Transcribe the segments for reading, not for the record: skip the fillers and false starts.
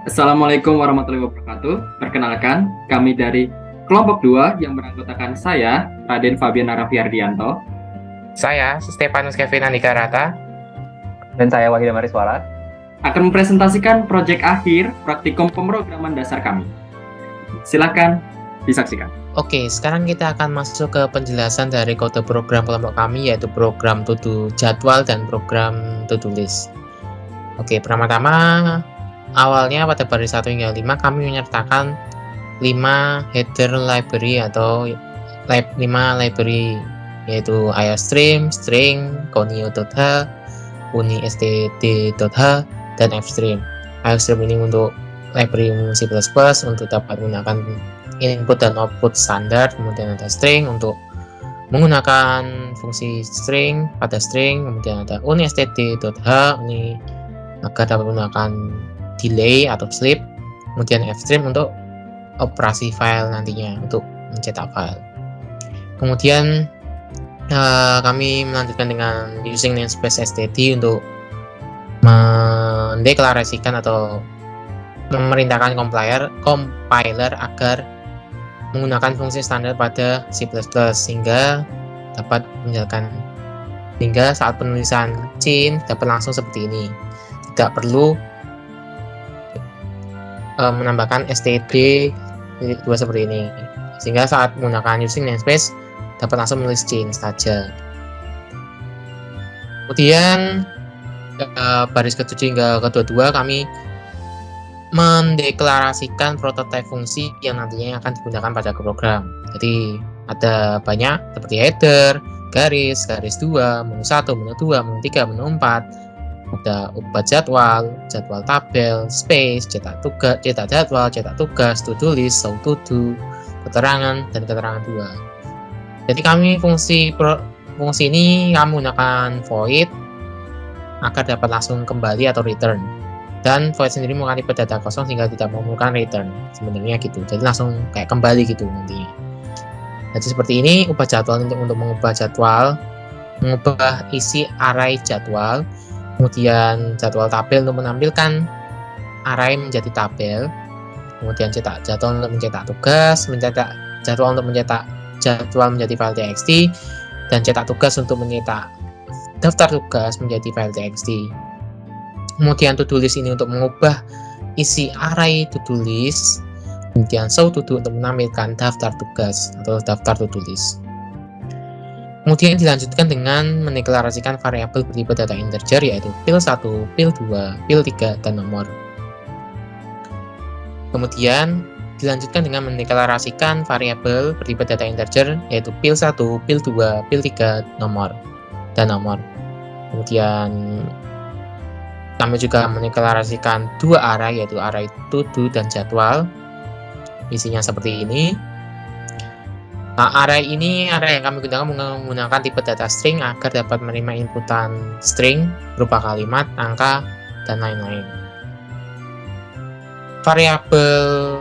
Assalamualaikum warahmatullahi wabarakatuh. Perkenalkan, kami dari kelompok 2 yang beranggotakan saya, Raden Fabian Arafiardianto. Saya, Stefanus Kevin Andika Rata. Dan saya Wahida Mariswara akan mempresentasikan proyek akhir praktikum pemrograman dasar kami. Silakan disaksikan. Oke, sekarang kita akan masuk ke penjelasan dari kode program kelompok kami, yaitu program to do jadwal dan program to do list. Oke, pertama-tama awalnya pada baris 1 hingga 5 kami menyertakan 5 header library atau 5 library, yaitu iostream, string, conio.h, unistd.h, dan fstream. iostream ini untuk library C++ untuk dapat menggunakan input dan output standar, kemudian ada string untuk menggunakan fungsi string pada string, kemudian ada unistd.h ini agar dapat menggunakan delay atau sleep, kemudian fstream untuk operasi file nantinya untuk mencetak file. Kemudian kami melanjutkan dengan using namespace std untuk mendeklarasikan atau memerintahkan compiler agar menggunakan fungsi standar pada C++ sehingga dapat menjalankan, hingga saat penulisan chain dapat langsung seperti ini, tidak perlu menambahkan std dua seperti ini, sehingga saat menggunakan using namespace dapat langsung menulis chain saja. Kemudian baris ke-7 hingga ke-22 kami mendeklarasikan prototipe fungsi yang nantinya akan digunakan pada program. Jadi ada banyak seperti header, garis 2, menu 1, menu 2, menu 3, menu 4, ada ubah jadwal, jadwal tabel, space, cetak jadwal, cetak tugas, to-do list, show to do, keterangan, dan keterangan 2. Jadi kami fungsi ini kami menggunakan void agar dapat langsung kembali atau return. Dan void sendiri menggunakan tipe data kosong sehingga tidak memerlukan return, sebenarnya gitu. Jadi langsung kayak kembali gitu nantinya. Jadi seperti ini ubah jadwal untuk mengubah jadwal, mengubah isi array jadwal, kemudian jadwal tabel untuk menampilkan array menjadi tabel, kemudian cetak jadwal untuk mencetak tugas, mencetak jadwal untuk mencetak jadwal menjadi file txt, dan cetak tugas untuk mencetak daftar tugas menjadi file txt. Kemudian to-do list ini untuk mengubah isi array to-do list, kemudian show to-do untuk menampilkan daftar tugas atau daftar to-do list. Kemudian dilanjutkan dengan mendeklarasikan variabel bertipe data integer, yaitu pil1, pil2, pil3, dan nomor. Kemudian dilanjutkan dengan mendeklarasikan variabel bertipe data integer, yaitu pil1, pil2, pil3, nomor, dan nomor. Kemudian kami juga mendeklarasikan 2 array, yaitu array to do dan jadwal. Isinya seperti ini. Nah, array ini array yang kami gunakan menggunakan tipe data string agar dapat menerima inputan string berupa kalimat, angka, dan lain-lain. Variabel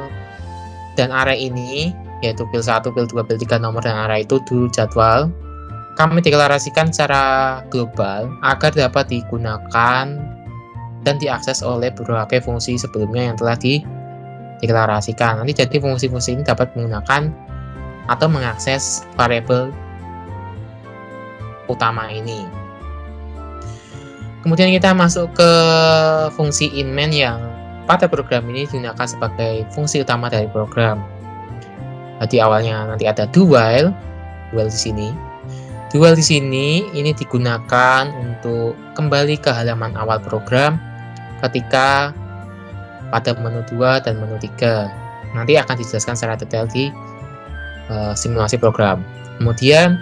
dan array ini yaitu pil1, pil2, pil3, nomor, dan array to do jadwal kami deklarasikan secara global agar dapat digunakan dan diakses oleh berbagai fungsi sebelumnya yang telah dideklarasikan. Nanti jadi fungsi-fungsi ini dapat menggunakan atau mengakses variabel utama ini. Kemudian kita masuk ke fungsi inmain yang pada program ini digunakan sebagai fungsi utama dari program. Jadi awalnya nanti ada do while di sini. Do while di sini ini digunakan untuk kembali ke halaman awal program ketika pada menu 2 dan menu 3. Nanti akan dijelaskan secara detail di simulasi program. Kemudian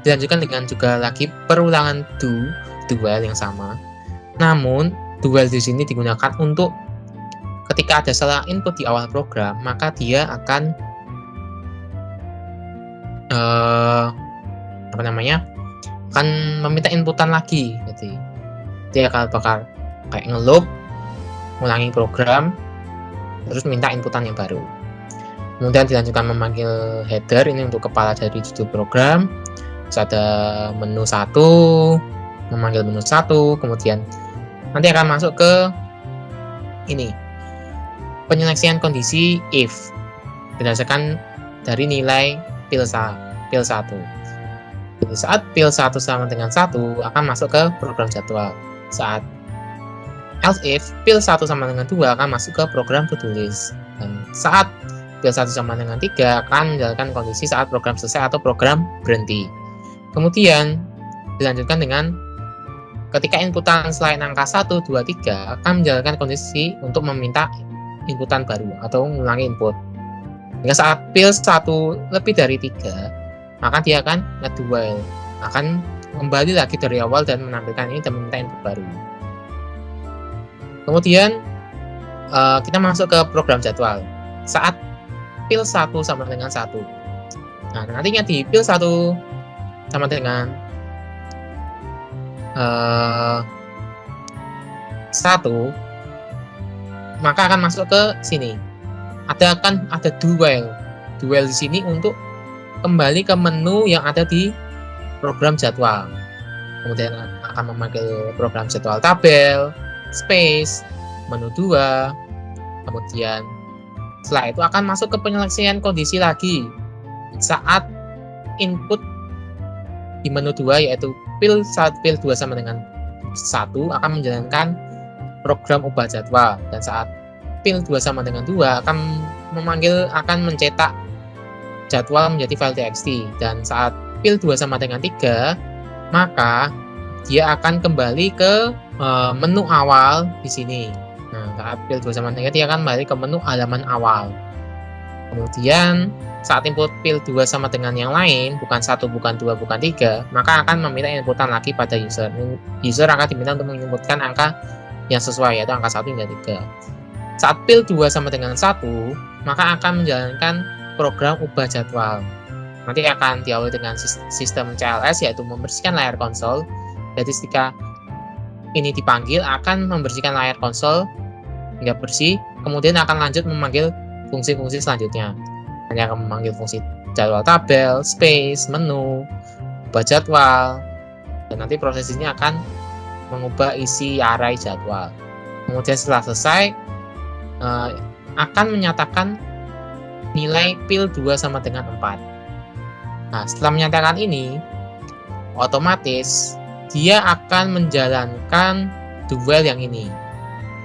dilanjutkan dengan juga lagi perulangan do while yang sama. Namun do while di sini digunakan untuk ketika ada salah input di awal program, maka dia akan akan meminta inputan lagi. Jadi dia akan bakal kayak ngeloop, ngulangi program, terus minta inputan yang baru. Kemudian dilanjutkan memanggil header ini untuk kepala dari judul program. Terus ada menu 1, memanggil menu 1, kemudian nanti akan masuk ke ini penyeleksian kondisi if berdasarkan dari nilai pil 1. Jadi saat pil 1 sama dengan 1 akan masuk ke program jadwal. Saat else if pil 1 sama dengan 2 akan masuk ke program to-do list. Dan saat pil 1 sama dengan 3 akan menjalankan kondisi saat program selesai atau program berhenti. Kemudian dilanjutkan dengan ketika inputan selain angka 1, 2, 3 akan menjalankan kondisi untuk meminta inputan baru atau mengulangi input. Jika saat pil 1 lebih dari 3, maka dia akan nge-dual, akan kembali lagi dari awal dan menampilkan ini dan meminta input baru. Kemudian kita masuk ke program jadwal. Saat pil 1 sama dengan 1. Nah, nantinya di pil 1 sama dengan 1, maka akan masuk ke sini. Ada dual di sini untuk kembali ke menu yang ada di program jadwal. Kemudian akan memanggil program jadwal tabel, space, menu 2. Kemudian setelah itu akan masuk ke penyeleksian kondisi lagi. Saat input di menu 2 yaitu pil 2 sama dengan 1 akan menjalankan program ubah jadwal, dan saat pil 2 sama dengan 2 akan mencetak jadwal menjadi file txt, dan saat pil 2 sama dengan 3 maka dia akan kembali ke menu awal di sini. Nah, saat pil 2 sama dengan 3 dia akan kembali ke menu halaman awal. Kemudian saat input pil 2 sama dengan yang lain, bukan 1, bukan 2, bukan 3, maka akan meminta inputan lagi pada user. User akan diminta untuk menginputkan angka yang sesuai, yaitu angka 1 hingga 3. Saat pil 2 sama dengan 1, maka akan menjalankan program ubah jadwal. Nanti akan diawali dengan sistem CLS, yaitu membersihkan layar konsol. Jadi ketika ini dipanggil, akan membersihkan layar konsol hingga bersih, kemudian akan lanjut memanggil fungsi-fungsi selanjutnya. Hanya akan memanggil fungsi jadwal tabel, space, menu, ubah jadwal, dan nanti proses ini akan mengubah isi array jadwal. Kemudian setelah selesai, akan menyatakan nilai pil 2 sama dengan 4. Nah, setelah menyatakan ini, otomatis dia akan menjalankan dual yang ini,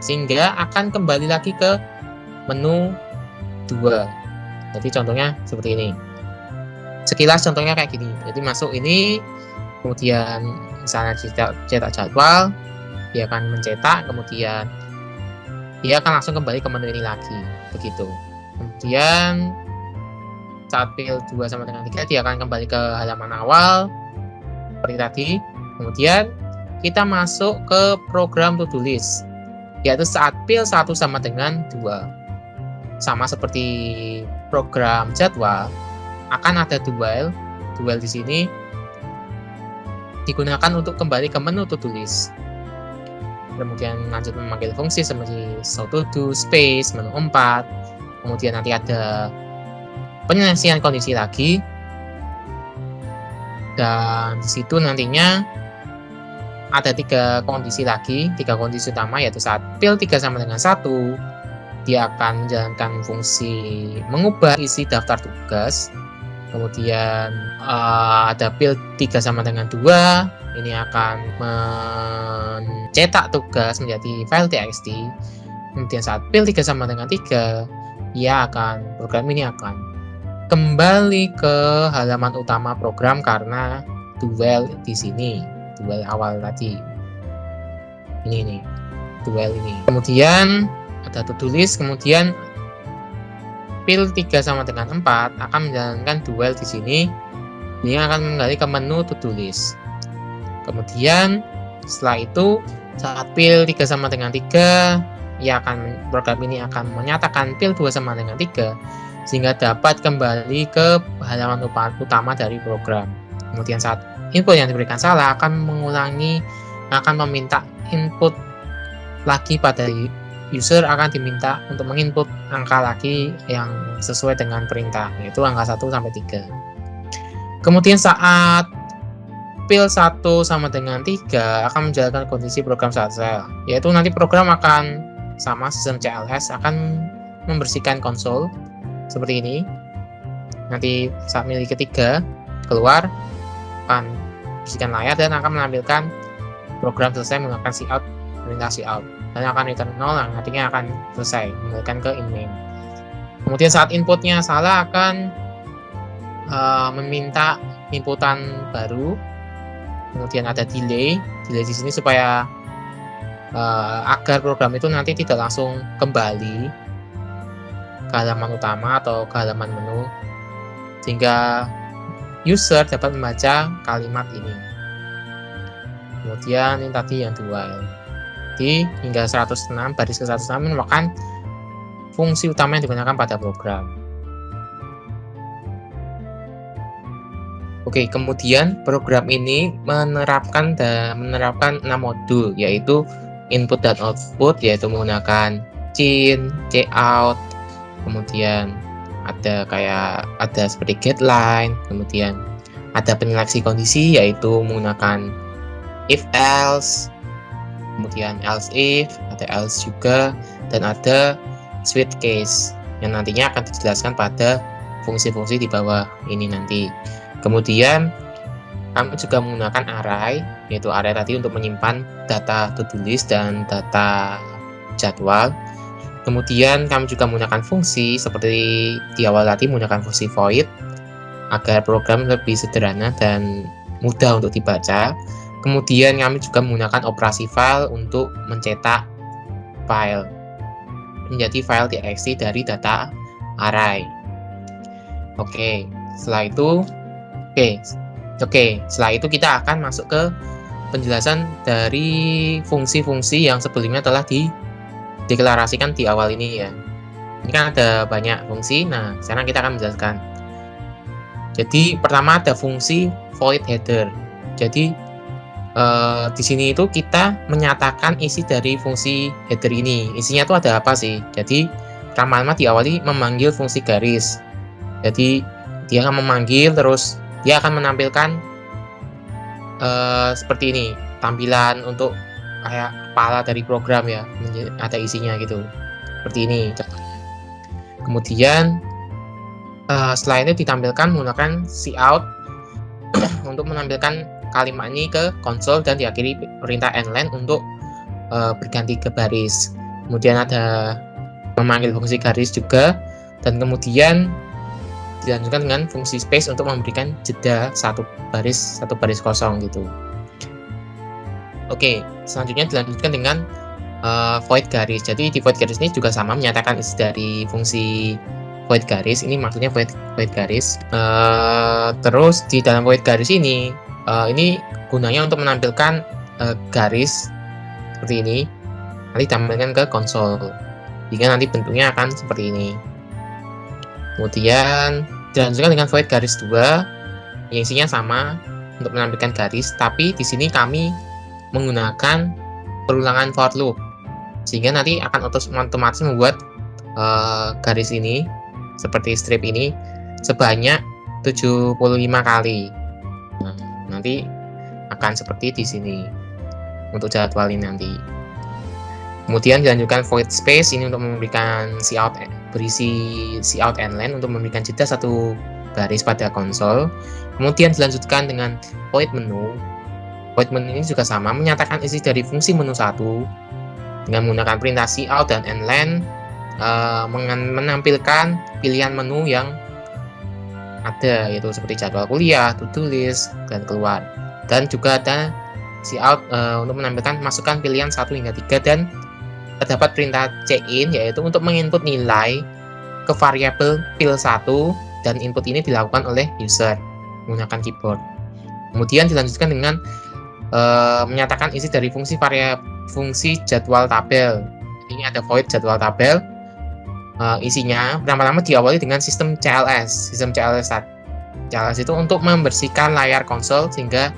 sehingga akan kembali lagi ke menu 2. Jadi contohnya seperti ini. Sekilas contohnya kayak gini. Jadi masuk ini, kemudian misalnya cetak jadwal, dia akan mencetak, kemudian dia akan langsung kembali ke menu ini lagi, begitu. Kemudian saat pil 2 sama dengan 3 dia akan kembali ke halaman awal seperti tadi. Kemudian kita masuk ke program to-do list, yaitu saat pil 1 sama dengan 2. Sama seperti program jadwal, akan ada dual di sini digunakan untuk kembali ke menu to-do list. Kemudian lanjut memanggil fungsi seperti show to do, space, menu 4. Kemudian nanti ada penyelesaian kondisi lagi, dan di situ nantinya ada 3 kondisi lagi, 3 kondisi utama, yaitu saat pil 3 sama dengan 1 dia akan menjalankan fungsi mengubah isi daftar tugas. Kemudian ada pil 3 sama dengan 2, ini akan mencetak tugas menjadi file txt. Kemudian saat pil 3 sama dengan 3, program ini akan kembali ke halaman utama program karena dual di sini, dual awal tadi. Ini nih, dual ini. Kemudian ada to-do list, kemudian pil 3 sama dengan 4 akan menjalankan dual di sini. Ini akan kembali ke menu to-do list. Kemudian setelah itu saat pil 3 sama dengan 3, program ini akan menyatakan pil 2 sama dengan 3 sehingga dapat kembali ke halaman utama dari program. Kemudian saat input yang diberikan salah akan meminta input lagi pada user, akan diminta untuk menginput angka lagi yang sesuai dengan perintah, yaitu angka 1 sampai 3. Kemudian saat pil 1 sama dengan 3 akan menjalankan kondisi program selesai, yaitu nanti program akan sama sistem CLS akan membersihkan konsol seperti ini. Nanti saat milih ketiga keluar akan bersihkan layar dan akan menampilkan program selesai menggunakan cout, perintah cout, dan akan return 0 yang artinya akan selesai menggunakan ke inmain. Kemudian saat inputnya salah akan meminta inputan baru. Kemudian ada delay di sini supaya agar program itu nanti tidak langsung kembali ke halaman utama atau ke halaman menu, sehingga user dapat membaca kalimat ini. Kemudian ini tadi yang dual. Jadi hingga 106, baris ke 106 merupakan fungsi utama yang digunakan pada program. Oke, kemudian program ini menerapkan 6 modul, yaitu input dan output, yaitu menggunakan cin, cout, kemudian ada seperti getLine, kemudian ada penyeleksi kondisi, yaitu menggunakan if else, kemudian else if, ada else juga, dan ada switch case yang nantinya akan dijelaskan pada fungsi-fungsi di bawah ini nanti. Kemudian kami juga menggunakan array, yaitu array tadi untuk menyimpan data to-do list dan data jadwal. Kemudian kami juga menggunakan fungsi seperti di awal tadi, menggunakan fungsi void agar program lebih sederhana dan mudah untuk dibaca. Kemudian kami juga menggunakan operasi file untuk mencetak file menjadi file txt dari data array. Setelah itu kita akan masuk ke penjelasan dari fungsi-fungsi yang sebelumnya telah dideklarasikan di awal ini ya. Ini kan ada banyak fungsi. Nah, sekarang kita akan menjelaskan. Jadi pertama ada fungsi void header. Jadi di sini itu kita menyatakan isi dari fungsi header ini. Isinya itu ada apa sih? Jadi pertama-tama diawali memanggil fungsi garis. Jadi dia akan memanggil, terus dia akan menampilkan seperti ini, tampilan untuk kayak kepala dari program ya, ada isinya gitu, seperti ini. Kemudian setelah itu ditampilkan menggunakan cout untuk menampilkan kalimat ini ke konsol dan diakhiri perintah endline untuk berganti ke baris. Kemudian ada memanggil fungsi garis juga, dan kemudian dilanjutkan dengan fungsi space untuk memberikan jeda satu baris kosong gitu. Selanjutnya dilanjutkan dengan void garis. Jadi di void garis ini juga sama, menyatakan isi dari fungsi void garis. Ini maksudnya void garis. Terus di dalam void garis ini gunanya untuk menampilkan garis seperti ini, nanti ditampilkan ke konsol, sehingga nanti bentuknya akan seperti ini. Kemudian dilanjutkan dengan void garis 2 yang isinya sama untuk menampilkan garis, tapi di sini kami menggunakan perulangan for loop, sehingga nanti akan otomatis membuat garis ini seperti strip ini sebanyak 75 kali. Nah, nanti akan seperti di sini untuk jadwal ini nanti. Kemudian dilanjutkan void space ini untuk memberikan cout, berisi cout endline untuk memberikan jeda satu baris pada konsol. Kemudian dilanjutkan dengan void menu. Void menu ini juga sama, menyatakan isi dari fungsi menu 1 dengan menggunakan perintah cout dan endline, menampilkan pilihan menu yang ada, yaitu seperti jadwal kuliah, to-do list, dan keluar. Dan juga ada cout untuk menampilkan masukkan pilihan 1 hingga 3, dan terdapat perintah check-in, yaitu untuk menginput nilai ke variabel pil 1, dan input ini dilakukan oleh user menggunakan keyboard. Kemudian dilanjutkan dengan menyatakan isi dari fungsi jadwal tabel. Ini ada void jadwal tabel. Isinya pertama-tama diawali dengan sistem CLS. CLS itu untuk membersihkan layar konsol sehingga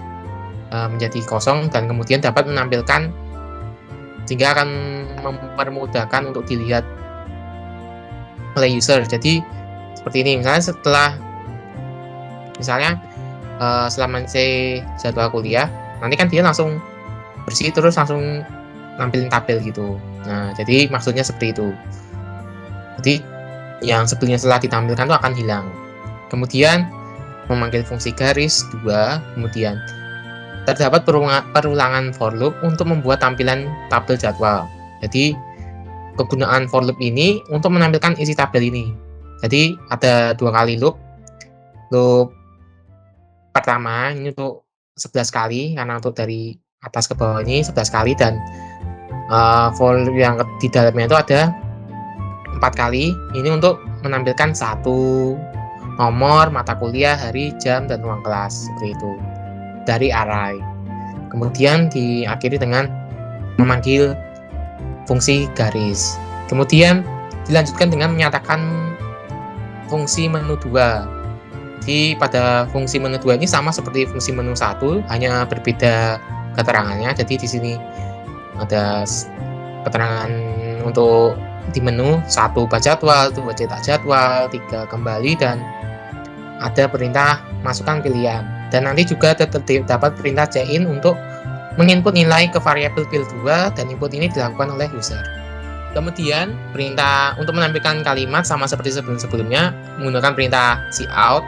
menjadi kosong, dan kemudian dapat menampilkan, sehingga akan mempermudahkan untuk dilihat oleh user. Jadi seperti ini, misalnya selama jadwal kuliah, nanti kan dia langsung bersih terus langsung nampilin tabel gitu. Nah, jadi maksudnya seperti itu. Jadi yang sebelumnya setelah ditampilkan itu akan hilang. Kemudian memanggil fungsi garis 2, kemudian terdapat perulangan for loop untuk membuat tampilan tabel jadwal. Jadi kegunaan for loop ini untuk menampilkan isi tabel ini. Jadi ada 2 kali loop. Loop pertama ini untuk 11 kali, karena untuk dari atas ke bawah ini 11 kali, dan for loop yang di dalamnya itu ada 4 kali. Ini untuk menampilkan satu nomor, mata kuliah, hari, jam, dan ruang kelas, seperti itu dari array. Kemudian diakhiri dengan memanggil fungsi garis. Kemudian dilanjutkan dengan menyatakan fungsi menu 2. Jadi pada fungsi menu 2 ini sama seperti fungsi menu 1, hanya berbeda keterangannya. Jadi di sini ada keterangan untuk di menu 1 ubah jadwal, 2 cetak jadwal, 3 kembali, dan ada perintah masukkan pilihan. Dan nanti juga dapat perintah check-in untuk menginput nilai ke variabel field 2, dan input ini dilakukan oleh user. Kemudian perintah untuk menampilkan kalimat sama seperti sebelum-sebelumnya, menggunakan perintah cout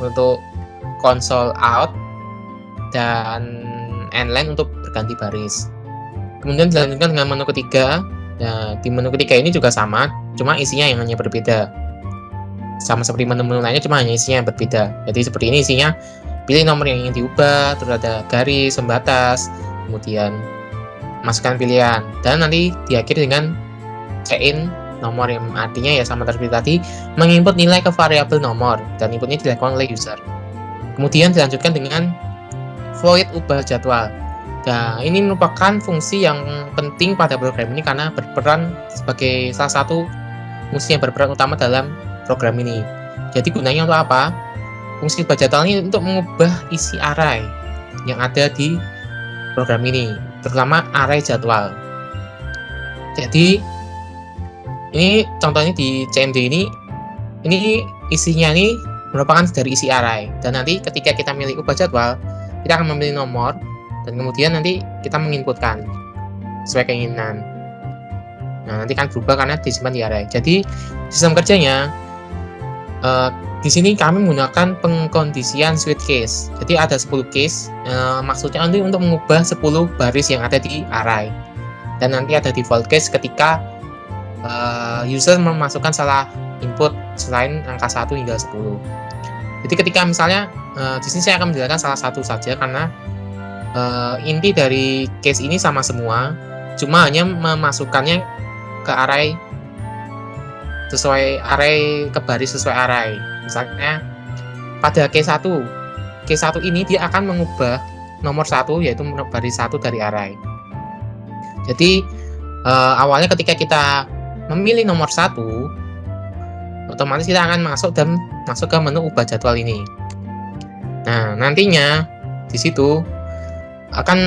untuk console out dan endline untuk berganti baris. Kemudian dilanjutkan dengan menu ketiga. Nah, di menu ketiga ini juga sama, cuma isinya yang hanya berbeda. Sama seperti menu-menu lainnya, cuma hanya isinya yang berbeda. Jadi seperti ini isinya, pilih nomor yang ingin diubah, terus ada garis, pembatas, kemudian masukkan pilihan, dan nanti diakhiri dengan check-in nomor, yang artinya ya sama seperti tadi, menginput nilai ke variabel nomor, dan inputnya dilakukan oleh user. Kemudian dilanjutkan dengan void ubah jadwal. Nah, ini merupakan fungsi yang penting pada program ini karena berperan sebagai salah satu fungsi yang berperan utama dalam program ini. Jadi gunanya untuk apa? Fungsi ubah jadwal ini untuk mengubah isi array yang ada di program ini, terutama array jadwal. Jadi ini contohnya di CMD ini isinya ini merupakan dari isi array, dan nanti ketika kita milih ubah jadwal, kita akan memilih nomor, dan kemudian nanti kita menginputkan sesuai keinginan. Nah, nanti kan berubah karena disimpan di array. Jadi sistem kerjanya di sini kami menggunakan pengkondisian switch case. Jadi ada 10 case, maksudnya nanti untuk mengubah 10 baris yang ada di array. Dan nanti ada default case ketika user memasukkan salah input selain angka 1 hingga 10. Jadi ketika misalnya di sini saya akan menjelaskan salah satu saja karena inti dari case ini sama semua, cuma hanya memasukkannya ke array sesuai array, ke baris sesuai array. Misalnya pada case 1 ini dia akan mengubah nomor 1, yaitu baris 1 dari array. Jadi awalnya ketika kita memilih nomor 1, otomatis kita akan masuk ke menu ubah jadwal ini. Nah, nantinya di situ akan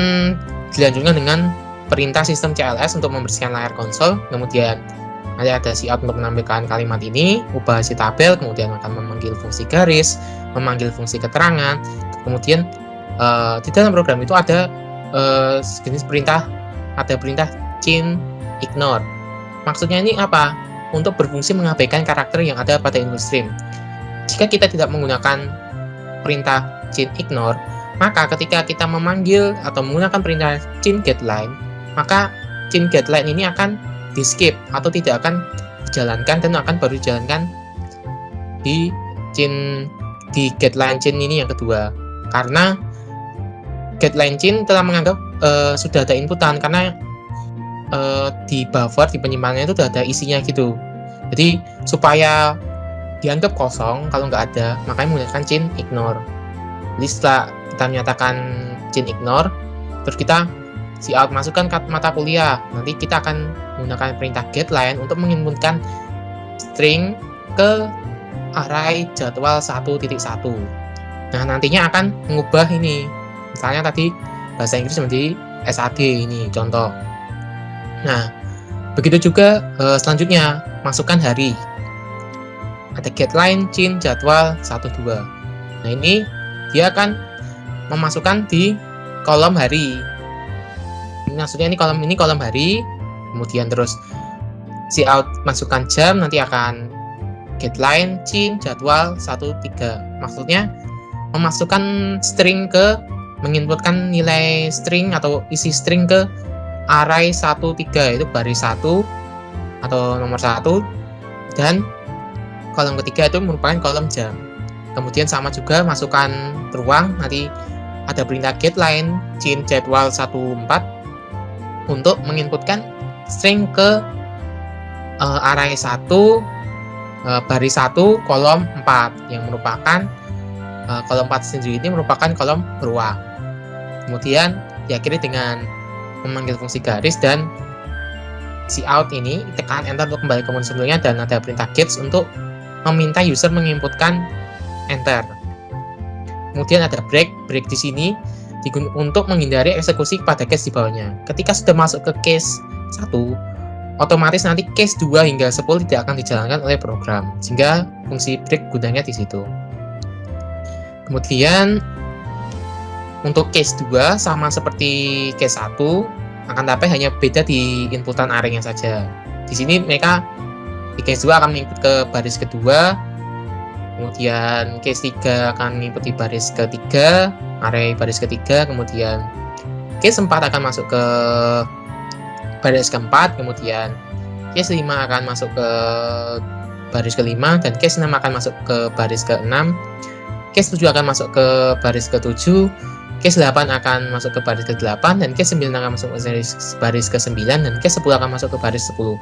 dilanjutkan dengan perintah sistem CLS untuk membersihkan layar konsol. Kemudian nanti ada cout untuk menampilkan kalimat ini, ubah isi tabel, kemudian akan memanggil fungsi garis, memanggil fungsi keterangan. Kemudian di dalam program itu ada jenis perintah, ada perintah change ignore. Maksudnya ini apa? Untuk berfungsi mengabaikan karakter yang ada pada input stream. Jika kita tidak menggunakan perintah change ignore, maka ketika kita memanggil atau menggunakan perintah change getLine, maka change getLine ini akan di skip atau tidak akan dijalankan, dan akan baru dijalankan di getLine change ini yang kedua, karena getLine change telah menganggap sudah ada inputan, karena di buffer, di penyimpanannya itu sudah ada isinya gitu. Jadi supaya dianggap kosong kalau nggak ada, makanya menggunakan change ignore. Jadi setelah kita menyatakan change ignore, terus kita cout masukkan mata kuliah, nanti kita akan menggunakan perintah getLine untuk menginputkan string ke array jadwal 1.1. Nah, nantinya akan mengubah ini. Misalnya tadi bahasa Inggris menjadi SAD, ini contoh. Nah, begitu juga selanjutnya, masukkan hari. Ada getLine change jadwal 1.2. Nah, ini dia akan memasukkan di kolom hari. Maksudnya ini kolom hari, kemudian terus cout masukkan jam, nanti akan get line, cin, jadwal 1, 3. Maksudnya memasukkan string menginputkan nilai string atau isi string ke array 1, 3, itu baris 1 atau nomor 1, dan kolom ketiga itu merupakan kolom jam. Kemudian sama juga masukkan ruang, nanti ada perintah get line, cin, jadwal 1, 4 untuk menginputkan string ke array 1, baris 1, kolom 4, yang merupakan kolom 4 sendiri ini merupakan kolom ruang. Kemudian diakhiri dengan memanggil fungsi garis, dan cout ini tekan enter untuk kembali ke menu sebelumnya, dan ada perintah gets untuk meminta user menginputkan enter. Kemudian ada break di sini untuk menghindari eksekusi pada case di bawahnya. Ketika sudah masuk ke case 1, otomatis nanti case 2 hingga 10 tidak akan dijalankan oleh program, sehingga fungsi break gunanya di situ. Kemudian untuk case 2 sama seperti case 1, akan tapi hanya beda di inputan array-nya saja. Di sini mereka di case 2 akan menginput ke baris kedua, kemudian case 3 akan mengikuti baris ketiga, array baris ketiga, kemudian case 4 akan masuk ke baris keempat, kemudian case 5 akan masuk ke baris kelima, dan case 6 akan masuk ke baris ke-6, case 7 akan masuk ke baris ke-7, case 8 akan masuk ke baris ke-8, dan case 9 akan masuk ke baris ke-9, dan case 10 akan masuk ke baris 10.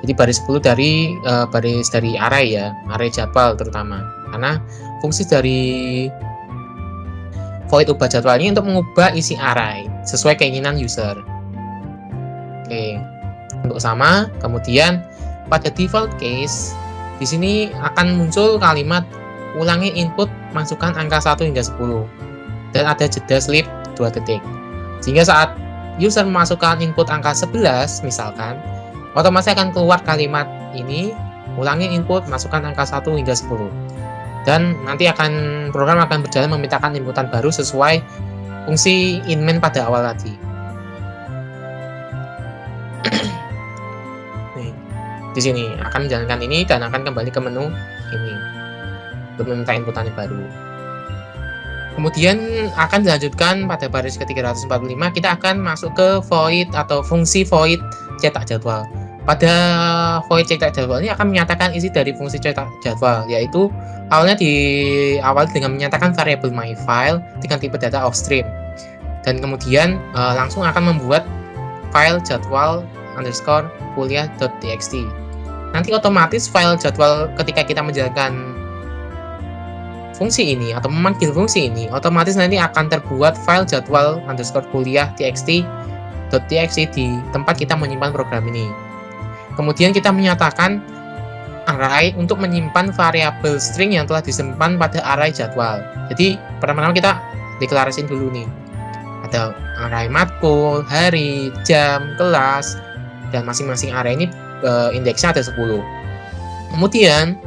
Jadi baris 10 dari baris dari array ya, array jadwal terutama. Karena fungsi dari void ubah jadwal ini untuk mengubah isi array sesuai keinginan user. Oke. Untuk sama, kemudian pada default case di sini akan muncul kalimat ulangi input masukkan angka 1 hingga 10. Dan ada jeda sleep 2 detik. Sehingga saat user memasukkan input angka 11 misalkan, otomatis akan keluar kalimat ini, ulangi input, masukkan angka 1 hingga 10. Dan nanti program akan berjalan memintakan inputan baru sesuai fungsi inmain pada awal tadi. Nih, di sini akan menjalankan ini dan akan kembali ke menu ini untuk meminta inputannya baru. Kemudian akan dilanjutkan pada baris ke-345, kita akan masuk ke void atau fungsi void cetak jadwal. Pada void cetak jadwal ini akan menyatakan isi dari fungsi cetak jadwal, yaitu awalnya diawali dengan menyatakan variabel myFile dengan tipe data of stream, dan kemudian langsung akan membuat file jadwal _kuliah.txt. Nanti otomatis file jadwal ketika kita menjalankan fungsi ini atau memanggil fungsi ini, otomatis nanti akan terbuat file jadwal _kuliah.txt di tempat kita menyimpan program ini. Kemudian kita menyatakan array untuk menyimpan variabel string yang telah disimpan pada array jadwal. Jadi pertama-tama kita deklarasiin dulu nih. Ada array matkul, hari, jam, kelas, dan masing-masing array ini indeksnya ada 10. Kemudian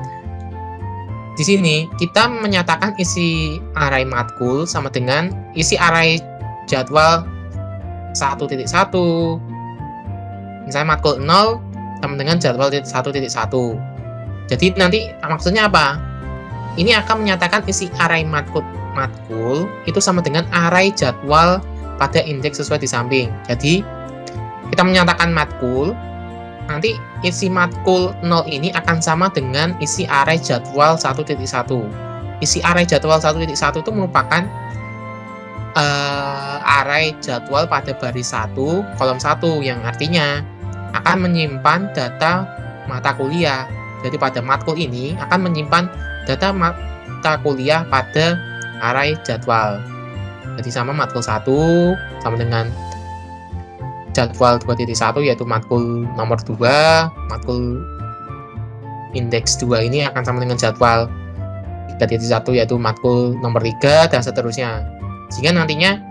di sini kita menyatakan isi array matkul sama dengan isi array jadwal 1.1. Misalnya matkul 0 sama dengan jadwal 1.1. Jadi nanti maksudnya apa? Ini akan menyatakan isi array matkul itu sama dengan array jadwal pada indeks sesuai di samping. Jadi kita menyatakan matkul, nanti isi matkul 0 ini akan sama dengan isi array jadwal 1.1. Isi array jadwal 1.1 itu merupakan array jadwal pada baris 1, kolom 1, yang artinya akan menyimpan data mata kuliah. Jadi pada matkul ini akan menyimpan data mata kuliah pada array jadwal. Jadi sama matkul 1 sama dengan jadwal 2.1 yaitu matkul nomor 2, matkul indeks 2 ini akan sama dengan jadwal 3.1 yaitu matkul nomor 3 dan seterusnya. Sehingga nantinya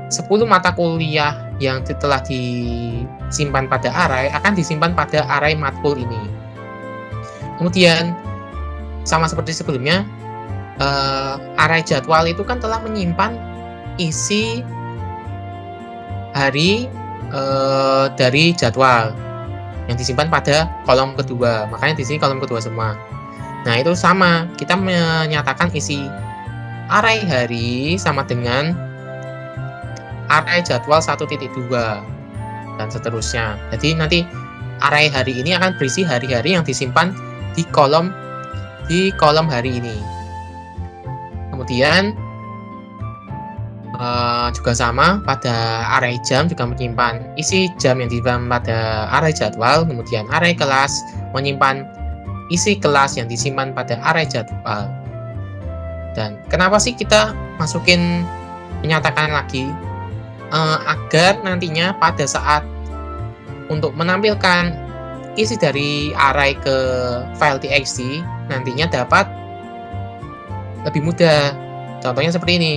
10 mata kuliah yang telah disimpan pada array akan disimpan pada array matkul ini. Kemudian sama seperti sebelumnya, array jadwal itu kan telah menyimpan isi hari dari jadwal, yang disimpan pada kolom kedua. Makanya di sini kolom kedua semua. Nah, itu sama. Kita menyatakan isi array hari sama dengan array jadwal 1.2 dan seterusnya. Jadi nanti array hari ini akan berisi hari-hari yang disimpan di kolom hari ini. Kemudian juga sama, pada array jam juga menyimpan isi jam yang disimpan pada array jadwal. Kemudian array kelas menyimpan isi kelas yang disimpan pada array jadwal. Dan kenapa sih kita menyatakan lagi? Agar nantinya pada saat untuk menampilkan isi dari array ke file txt nantinya dapat lebih mudah. Contohnya seperti ini.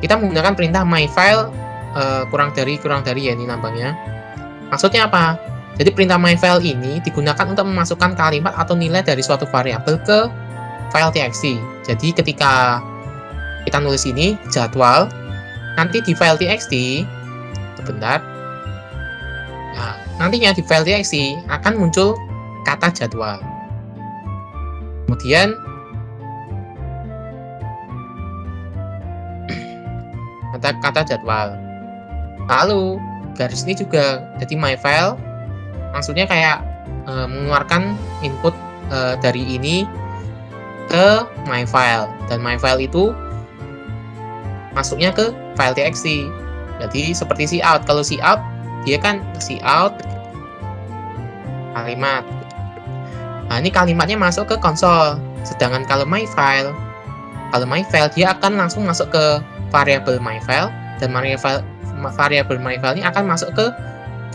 Kita menggunakan perintah myFile kurang dari ya, ini lambangnya. Maksudnya apa? Jadi perintah myFile ini digunakan untuk memasukkan kalimat atau nilai dari suatu variabel ke file txt. Jadi ketika kita nulis ini jadwal, nanti di file txt, sebentar. Nah, nantinya di file txt akan muncul kata jadwal. Kemudian kata jadwal. Lalu garis ini juga jadi myFile, maksudnya kayak mengeluarkan input dari ini ke myFile, dan myFile itu masuknya ke file txt. Jadi seperti cout. Kalau cout dia kan cout kalimat. Nah, ini kalimatnya masuk ke konsol. Sedangkan kalau myFile dia akan langsung masuk ke variabel myFile, dan variabel myFile ini akan masuk ke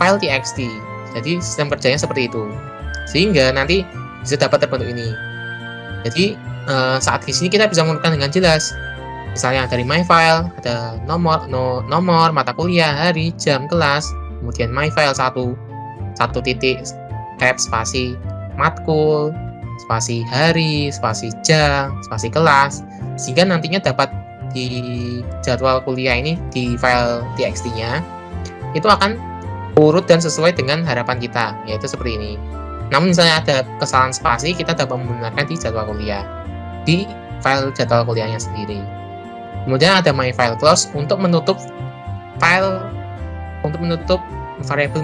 file txt. Jadi sistem kerjanya seperti itu, sehingga nanti bisa dapat terbentuk ini. Jadi saat di sini kita bisa menggunakan dengan jelas. Misalnya dari myFile ada nomor mata kuliah, hari, jam, kelas. Kemudian myFile satu titik tab spasi matkul, spasi hari, spasi jam, spasi kelas, sehingga nantinya dapat di jadwal kuliah ini di file txt-nya itu akan urut dan sesuai dengan harapan kita, yaitu seperti ini. Namun misalnya ada kesalahan spasi, kita dapat menggunakan di jadwal kuliah di file jadwal kuliahnya sendiri. Kemudian ada myFile close untuk menutup variabel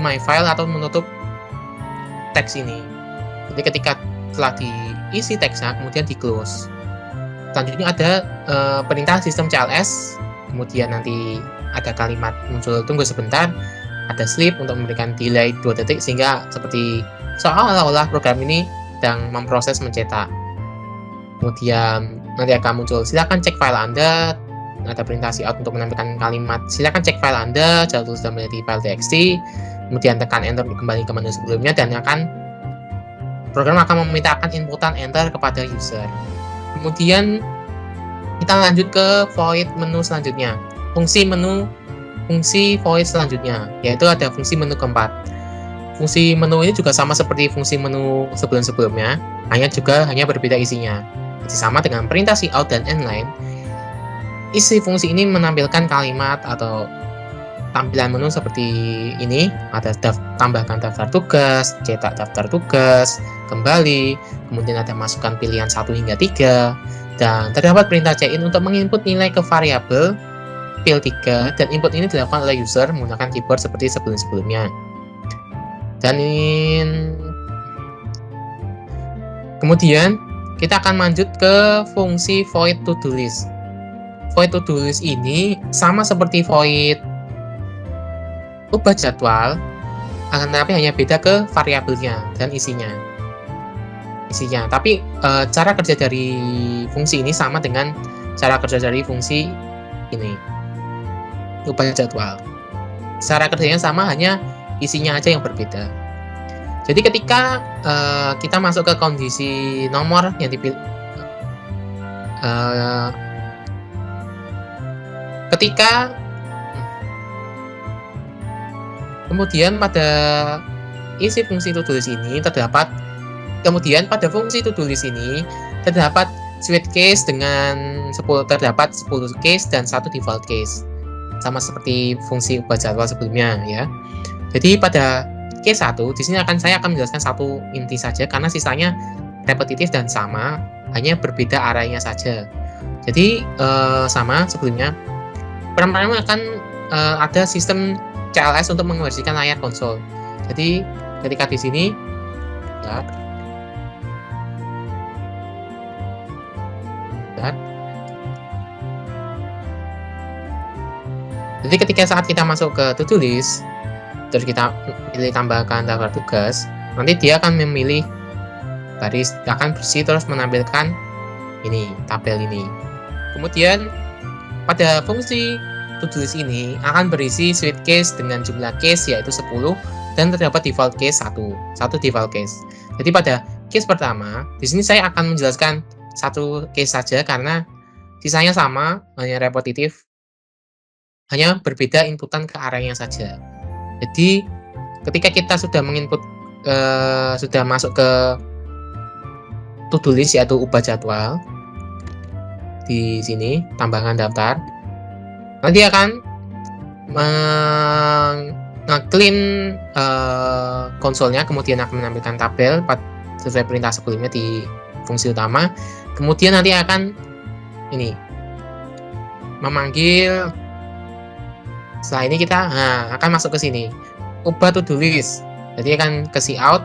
myFile atau menutup teks ini. Jadi ketika telah diisi teksnya, kemudian di close. Selanjutnya ada perintah sistem CLS, kemudian nanti ada kalimat muncul tunggu sebentar, ada sleep untuk memberikan delay 2 detik sehingga seperti seolah-olah program ini sedang memproses mencetak. Kemudian nanti akan muncul silakan cek file Anda, ada perintah cout untuk menampilkan kalimat silakan cek file Anda, jadwal sudah menjadi file txt, kemudian tekan enter kembali ke menu sebelumnya, dan program akan memintakan inputan enter kepada user. Kemudian kita lanjut ke void menu selanjutnya, fungsi void selanjutnya, yaitu ada fungsi menu keempat. Fungsi menu ini juga sama seperti fungsi menu sebelum-sebelumnya, hanya berbeda isinya. Jadi sama dengan perintah cout dan endline. Isi fungsi ini menampilkan kalimat atau tampilan menu seperti ini, ada tambahkan daftar tugas, cetak daftar tugas, kembali, kemudian ada masukkan pilihan 1 hingga 3, dan terdapat perintah cin untuk menginput nilai ke variabel pil 3, dan input ini dilakukan oleh user menggunakan keyboard seperti sebelum-sebelumnya. Dan kemudian kita akan lanjut ke fungsi void to do list. Void to do list ini sama seperti void ubah jadwal, akan tetapi hanya beda ke variabelnya dan isinya. Tapi cara kerja dari fungsi ini sama dengan cara kerja dari fungsi ini, ubah jadwal. Cara kerjanya sama, hanya isinya aja yang berbeda. Jadi ketika kita masuk ke kondisi nomor yang dipilih, kemudian pada isi fungsi to-do list ini terdapat switch case dengan 10 case dan 1 default case, sama seperti fungsi ubah jadwal sebelumnya ya. Jadi pada Q1, di sini saya akan menjelaskan satu inti saja karena sisanya repetitif dan sama, hanya berbeda arahnya saja. Jadi sama sebelumnya. Pertama akan ada sistem CLS untuk mengonversikan layar konsol. Jadi ketika di sini jadi ketika saat kita masuk ke to-do list, terus kita pilih tambahkan daftar tugas, nanti dia akan memilih baris, akan bersih terus menampilkan ini tabel ini. Kemudian pada fungsi to-do list ini akan berisi switch case dengan jumlah case yaitu 10 dan terdapat default case 1 default case. Jadi pada case pertama, di sini saya akan menjelaskan satu case saja karena sisanya sama, hanya repetitif, hanya berbeda inputan ke arahnya saja. Jadi ketika kita sudah menginput sudah masuk ke to-do list yaitu ubah jadwal, di sini tambahkan daftar, nanti akan nge-clean konsolnya, kemudian akan menampilkan tabel sesuai perintah sebelumnya di fungsi utama. Kemudian nanti akan ini memanggil. Setelah ini kita akan masuk ke sini, ubah to-do list. Jadi akan ke see out,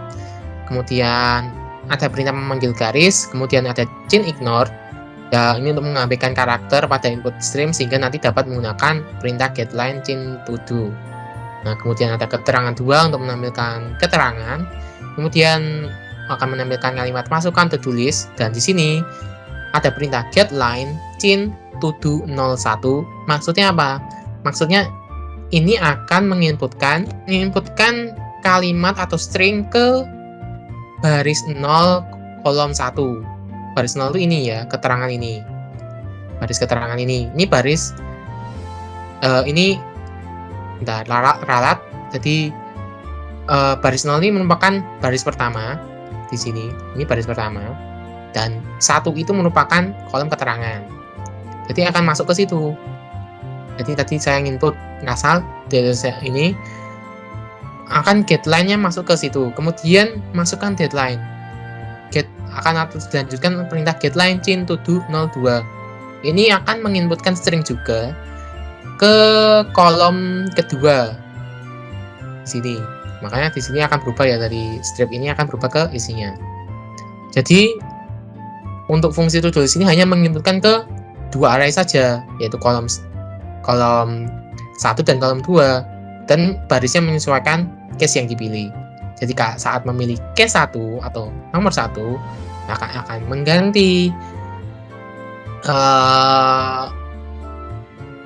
kemudian ada perintah memanggil garis, kemudian ada chain ignore. Ya, ini untuk mengabaikan karakter pada input stream sehingga nanti dapat menggunakan perintah getLine chain to do. Nah, kemudian ada keterangan 2 untuk menampilkan keterangan. Kemudian akan menampilkan kalimat masukkan to do list, dan di sini ada perintah getLine chain to do 01. Maksudnya apa? Maksudnya ini akan menginputkan kalimat atau string ke baris 0 kolom 1. Baris 0 itu ini ya, keterangan ini. Baris keterangan ini. Ini baris ini ralat. Jadi baris 0 ini merupakan baris pertama di sini. Ini baris pertama. Dan 1 itu merupakan kolom keterangan. Jadi akan masuk ke situ. Jadi tadi saya input asal dari ini akan getLine-nya masuk ke situ. Kemudian masukkan deadline. Akan dilanjutkan perintah getLine chain to do 02. Ini akan menginputkan string juga ke kolom kedua di sini. Makanya di sini akan berubah ya, dari strip ini akan berubah ke isinya. Jadi untuk fungsi to do list ini hanya menginputkan ke dua array saja, yaitu kolom 1 dan kolom 2, dan barisnya menyesuaikan case yang dipilih. Jadi saat memilih case 1 atau nomor 1 akan mengganti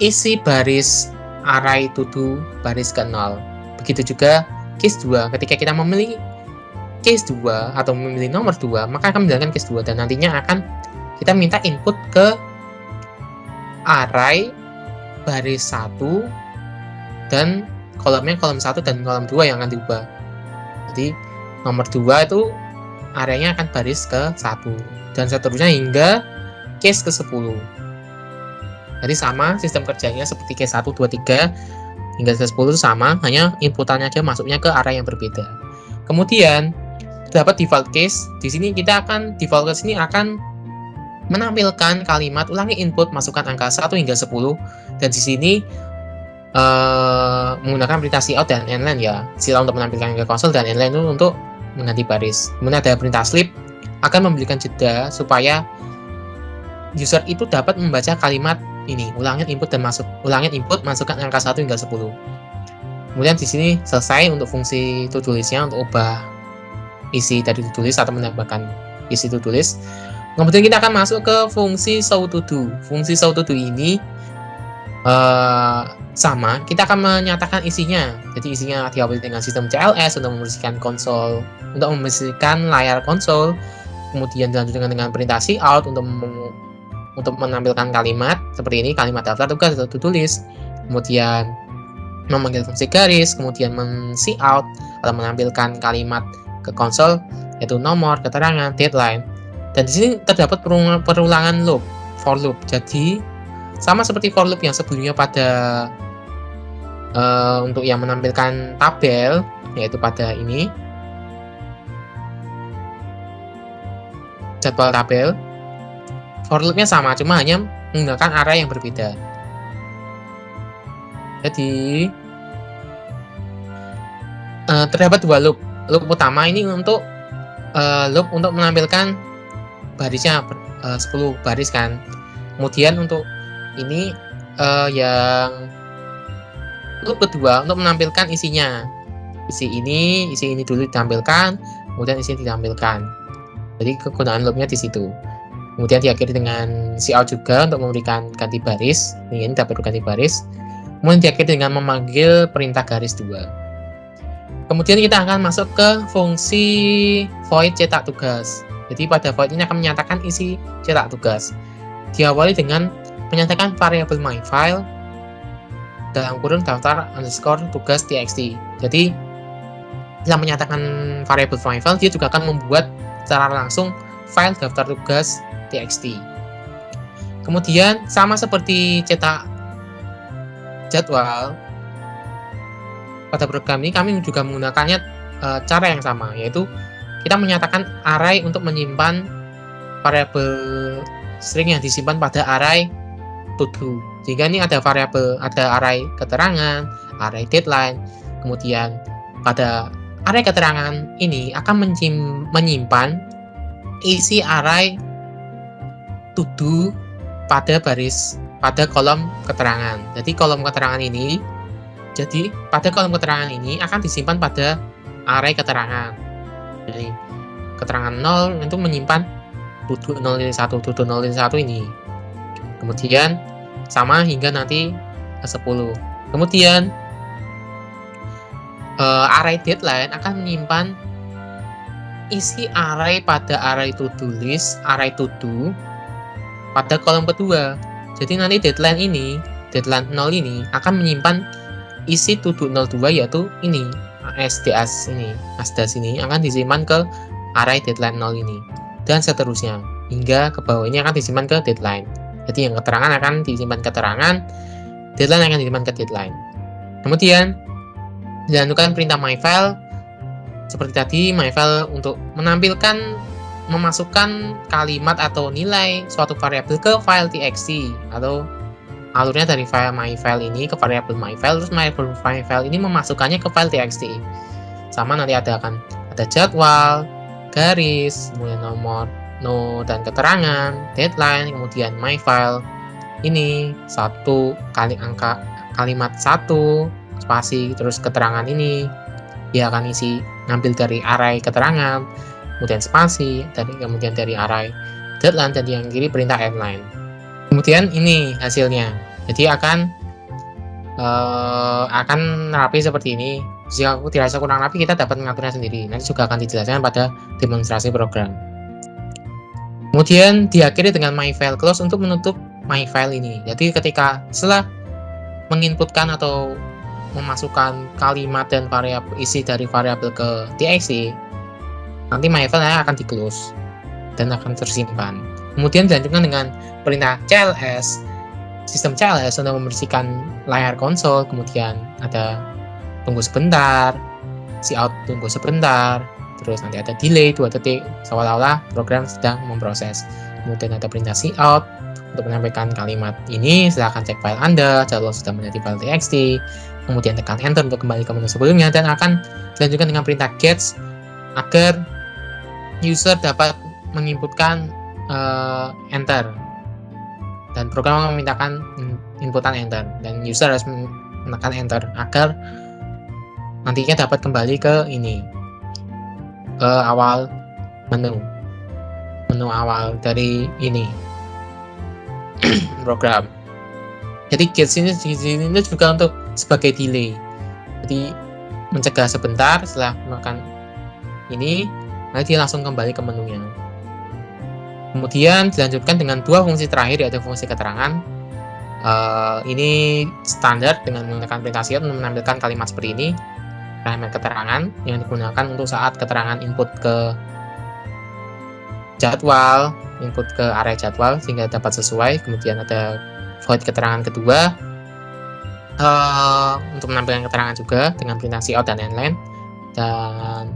isi baris array to do baris ke 0. Begitu juga case 2, ketika kita memilih case 2 atau memilih nomor 2, maka akan menjalankan case 2 dan nantinya akan kita minta input ke array baris 1 dan kolomnya kolom 1 dan kolom 2 yang akan diubah. Jadi nomor 2 itu arahnya akan baris ke 1 dan seterusnya hingga case ke 10. Jadi sama sistem kerjanya seperti case 1, 2, 3 hingga ke 10 itu sama, hanya inputannya aja masuknya ke arah yang berbeda. Kemudian dapat default case. Di sini kita akan default case ini akan menampilkan kalimat ulangi input masukkan angka 1 hingga 10, dan di sini menggunakan perintah cout dan endline ya. Cout untuk menampilkan ke konsol dan endline itu untuk mengganti baris. Kemudian ada perintah sleep akan memberikan jeda supaya user itu dapat membaca kalimat ini, ulangin input masukkan angka 1 hingga 10. Kemudian di sini selesai untuk fungsi to do list-nya, untuk ubah isi dari to do list atau menambahkan isi to do list. Kemudian kita akan masuk ke fungsi show to do. Fungsi show to do ini sama, kita akan menyatakan isinya. Jadi isinya diawali dengan sistem CLS untuk membersihkan konsol, untuk membersihkan layar konsol. Kemudian dilanjutkan dengan perintah cout untuk menampilkan kalimat seperti ini, kalimat daftar tugas atau to-do list. Kemudian memanggil fungsi garis, kemudian men-cout atau menampilkan kalimat ke konsol yaitu nomor, keterangan, deadline. Dan di sini terdapat perulangan loop, for loop. Jadi sama seperti for loop yang sebelumnya pada untuk yang menampilkan tabel yaitu pada ini jadwal tabel. For loop-nya sama, cuma hanya menggunakan array yang berbeda. Jadi terdapat dua loop. Loop utama ini untuk loop untuk menampilkan barisnya 10 baris kan. Kemudian untuk ini yang loop kedua untuk menampilkan isinya. Isi ini dulu ditampilkan, kemudian isi ditampilkan. Jadi kegunaan loopnya di situ. Kemudian diakhiri dengan cout juga untuk memberikan ganti baris. Ini dapat ganti baris. Kemudian diakhiri dengan memanggil perintah garis 2. Kemudian kita akan masuk ke fungsi void cetak tugas. Jadi pada void ini akan menyatakan isi cetak tugas. Diawali dengan menyatakan variabel myFile dalam kurung daftar underscore tugas txt. Jadi setelah menyatakan variabel myFile, dia juga akan membuat secara langsung file daftar tugas txt. Kemudian sama seperti cetak jadwal, pada program ini kami juga menggunakannya cara yang sama, yaitu kita menyatakan array untuk menyimpan variabel string yang disimpan pada array to-do. Jika ini ada variabel, ada array keterangan, array deadline, kemudian pada array keterangan ini akan menyimpan isi array to-do pada kolom keterangan. Jadi pada kolom keterangan ini akan disimpan pada array keterangan. Jadi keterangan 0 itu menyimpan to-do 0.1 ini. Kemudian sama hingga nanti 10. Kemudian array deadline akan menyimpan isi array pada array to-do list, array to-do pada kolom kedua. Jadi nanti deadline 0 ini akan menyimpan isi to-do 02, yaitu ini asdas ini akan disimpan ke array deadline 0 ini, dan seterusnya hingga ke bawah ini akan disimpan ke deadline. Jadi yang keterangan akan disimpan keterangan, deadline akan disimpan ke deadline. Kemudian dilakukan perintah myFile seperti tadi. myFile untuk memasukkan kalimat atau nilai suatu variabel ke file txt, atau alurnya dari file myFile ini ke variabel myFile, terus variabel myFile ini memasukkannya ke file txt. Sama nanti ada jadwal, garis, kemudian nomor, no, dan keterangan, deadline, kemudian myFile ini kalimat 1 spasi, terus keterangan ini dia akan ngambil dari array keterangan, kemudian spasi, kemudian dari array deadline, dan yang kiri perintah endline. Kemudian ini hasilnya. Jadi akan rapi seperti ini. Jika aku dirasa kurang rapi, kita dapat mengaturnya sendiri. Nanti juga akan dijelaskan pada demonstrasi program. Kemudian diakhiri dengan myFile close untuk menutup myFile ini. Jadi ketika setelah menginputkan atau memasukkan kalimat dan isi dari variabel ke txt, nanti myFile akan di close dan akan tersimpan. Kemudian dilanjutkan dengan perintah cls, sistem cls untuk membersihkan layar konsol. Kemudian ada tunggu sebentar, cout tunggu sebentar, terus nanti ada delay 2 detik seolah-olah program sedang memproses. Kemudian ada perintah cout untuk menyampaikan kalimat ini, silakan cek file Anda, jadwal sudah menjadi file txt. Kemudian tekan enter untuk kembali ke menu sebelumnya, dan akan dilanjutkan dengan perintah get agar user dapat menginputkan enter, dan program memintakan inputan enter, dan user harus menekan enter agar nantinya dapat kembali ke awal menu awal dari ini program. Jadi get ini juga untuk sebagai delay, jadi mencegah sebentar setelah menekan ini, nanti langsung kembali ke menunya. Kemudian dilanjutkan dengan 2 fungsi terakhir, yaitu fungsi keterangan. Ini standar dengan menggunakan perintah cout untuk menampilkan kalimat seperti ini. Kalimat keterangan yang digunakan untuk saat keterangan input ke jadwal, input ke array jadwal sehingga dapat sesuai. Kemudian ada void keterangan kedua untuk menampilkan keterangan juga dengan perintah cout dan endline. dan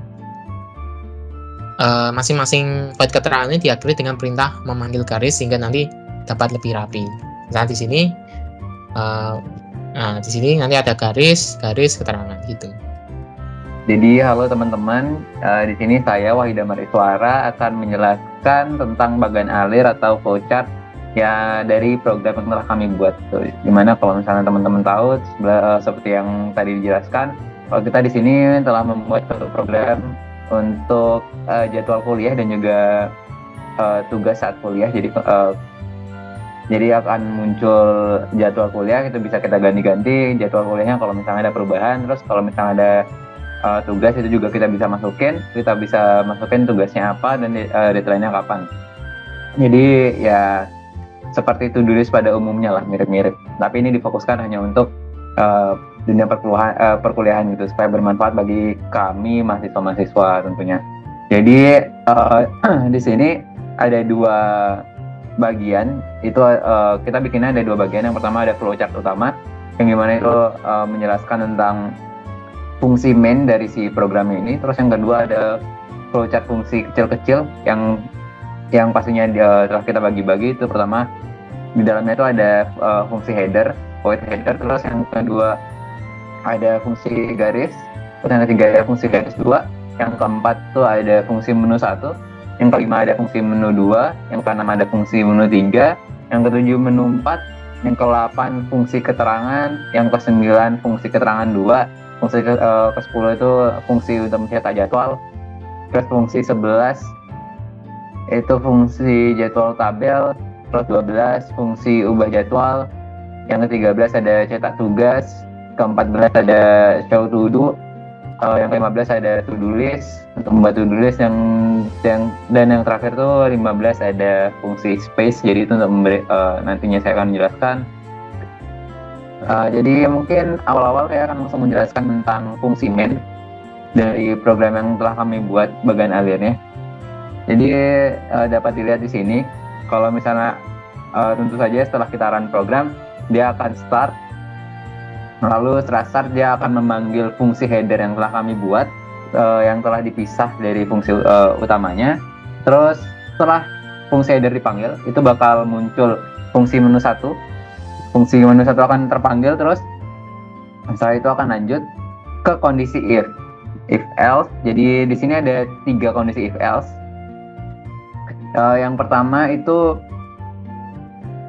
masing-masing void keterangan ini diakhiri dengan perintah memanggil garis sehingga nanti dapat lebih rapi. Nah di sini nanti ada garis keterangan gitu. Jadi halo teman-teman, di sini saya Wahida Mariswara akan menjelaskan tentang bagan alir atau flowchart ya dari program yang telah kami buat. Dimana kalau misalnya teman-teman tahu seperti yang tadi dijelaskan, kalau kita di sini telah membuat satu program untuk jadwal kuliah dan juga tugas saat kuliah. Jadi akan muncul jadwal kuliah, itu bisa kita ganti-ganti jadwal kuliahnya kalau misalnya ada perubahan. Terus kalau misalnya ada tugas itu juga kita bisa masukin tugasnya apa dan deadline-nya kapan. Jadi ya seperti to-do list pada umumnya lah, mirip-mirip. Tapi ini difokuskan hanya untuk dunia perkuliahan gitu, supaya bermanfaat bagi kami mahasiswa-mahasiswa tentunya. Jadi di sini ada dua bagian, itu kita bikinnya ada dua bagian. Yang pertama ada flowchart utama, yang dimana itu menjelaskan tentang fungsi main dari si program ini. Terus yang kedua ada flowchart fungsi kecil-kecil yang pastinya telah kita bagi-bagi. Itu pertama, di dalamnya itu ada fungsi header, void header. Terus yang kedua ada fungsi garis. Terus yang ketiga ada fungsi garis 2. Yang keempat itu ada fungsi menu 1. Yang kelima ada fungsi menu 2. Yang keenam ada fungsi menu 3. Yang ketujuh menu 4. Yang ke-8 fungsi keterangan. Yang ke-9 fungsi keterangan 2. Fungsi ke-10 itu fungsi untuk mencetak jadwal. Terus fungsi 11 itu fungsi jadwal tabel. Terus 12 fungsi ubah jadwal. Yang ke-13 ada cetak tugas. Ke-14 ada show to do. Yang ke-15 ada to do list untuk membuat to do list, dan yang terakhir tuh 15 ada fungsi space. Jadi itu untuk nantinya saya akan menjelaskan. Jadi mungkin awal-awal saya akan langsung menjelaskan tentang fungsi main dari program yang telah kami buat bagan alirnya. Jadi dapat dilihat di sini, kalau misalnya tentu saja setelah kita run program, dia akan start. Lalu setelah start dia akan memanggil fungsi header yang telah kami buat, yang telah dipisah dari fungsi utamanya. Terus setelah fungsi header dipanggil, itu bakal muncul fungsi menu 1. Fungsi menu 1 akan terpanggil, terus setelah itu akan lanjut ke kondisi if else. Jadi di sini ada 3 kondisi if else. Yang pertama itu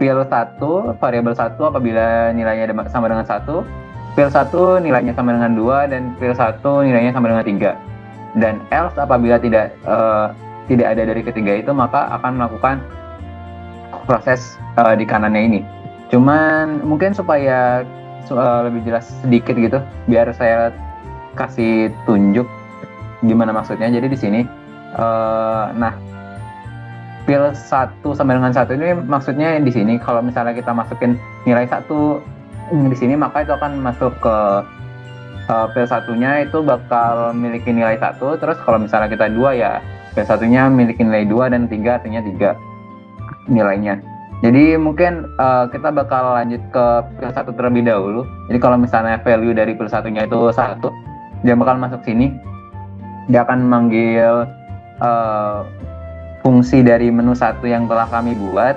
fill 1, variabel 1 apabila nilainya sama dengan 1, fill 1 nilainya sama dengan 2, dan fill 1 nilainya sama dengan 3. Dan else apabila tidak ada dari ketiga itu, maka akan melakukan proses di kanannya ini. Cuman mungkin supaya lebih jelas sedikit gitu, biar saya kasih tunjuk gimana maksudnya. Jadi di sini fill 1 sama dengan 1 ini maksudnya di sini kalau misalnya kita masukin nilai 1 di sini, maka itu akan masuk ke fill 1-nya itu bakal memiliki nilai 1. Terus kalau misalnya kita 2, ya fill 1-nya memiliki nilai 2, dan 3 artinya 3 nilainya. Jadi mungkin kita bakal lanjut ke fill 1 terlebih dahulu. Jadi kalau misalnya value dari fill 1-nya itu 1, dia bakal masuk sini. Dia akan memanggil fungsi dari menu 1 yang telah kami buat.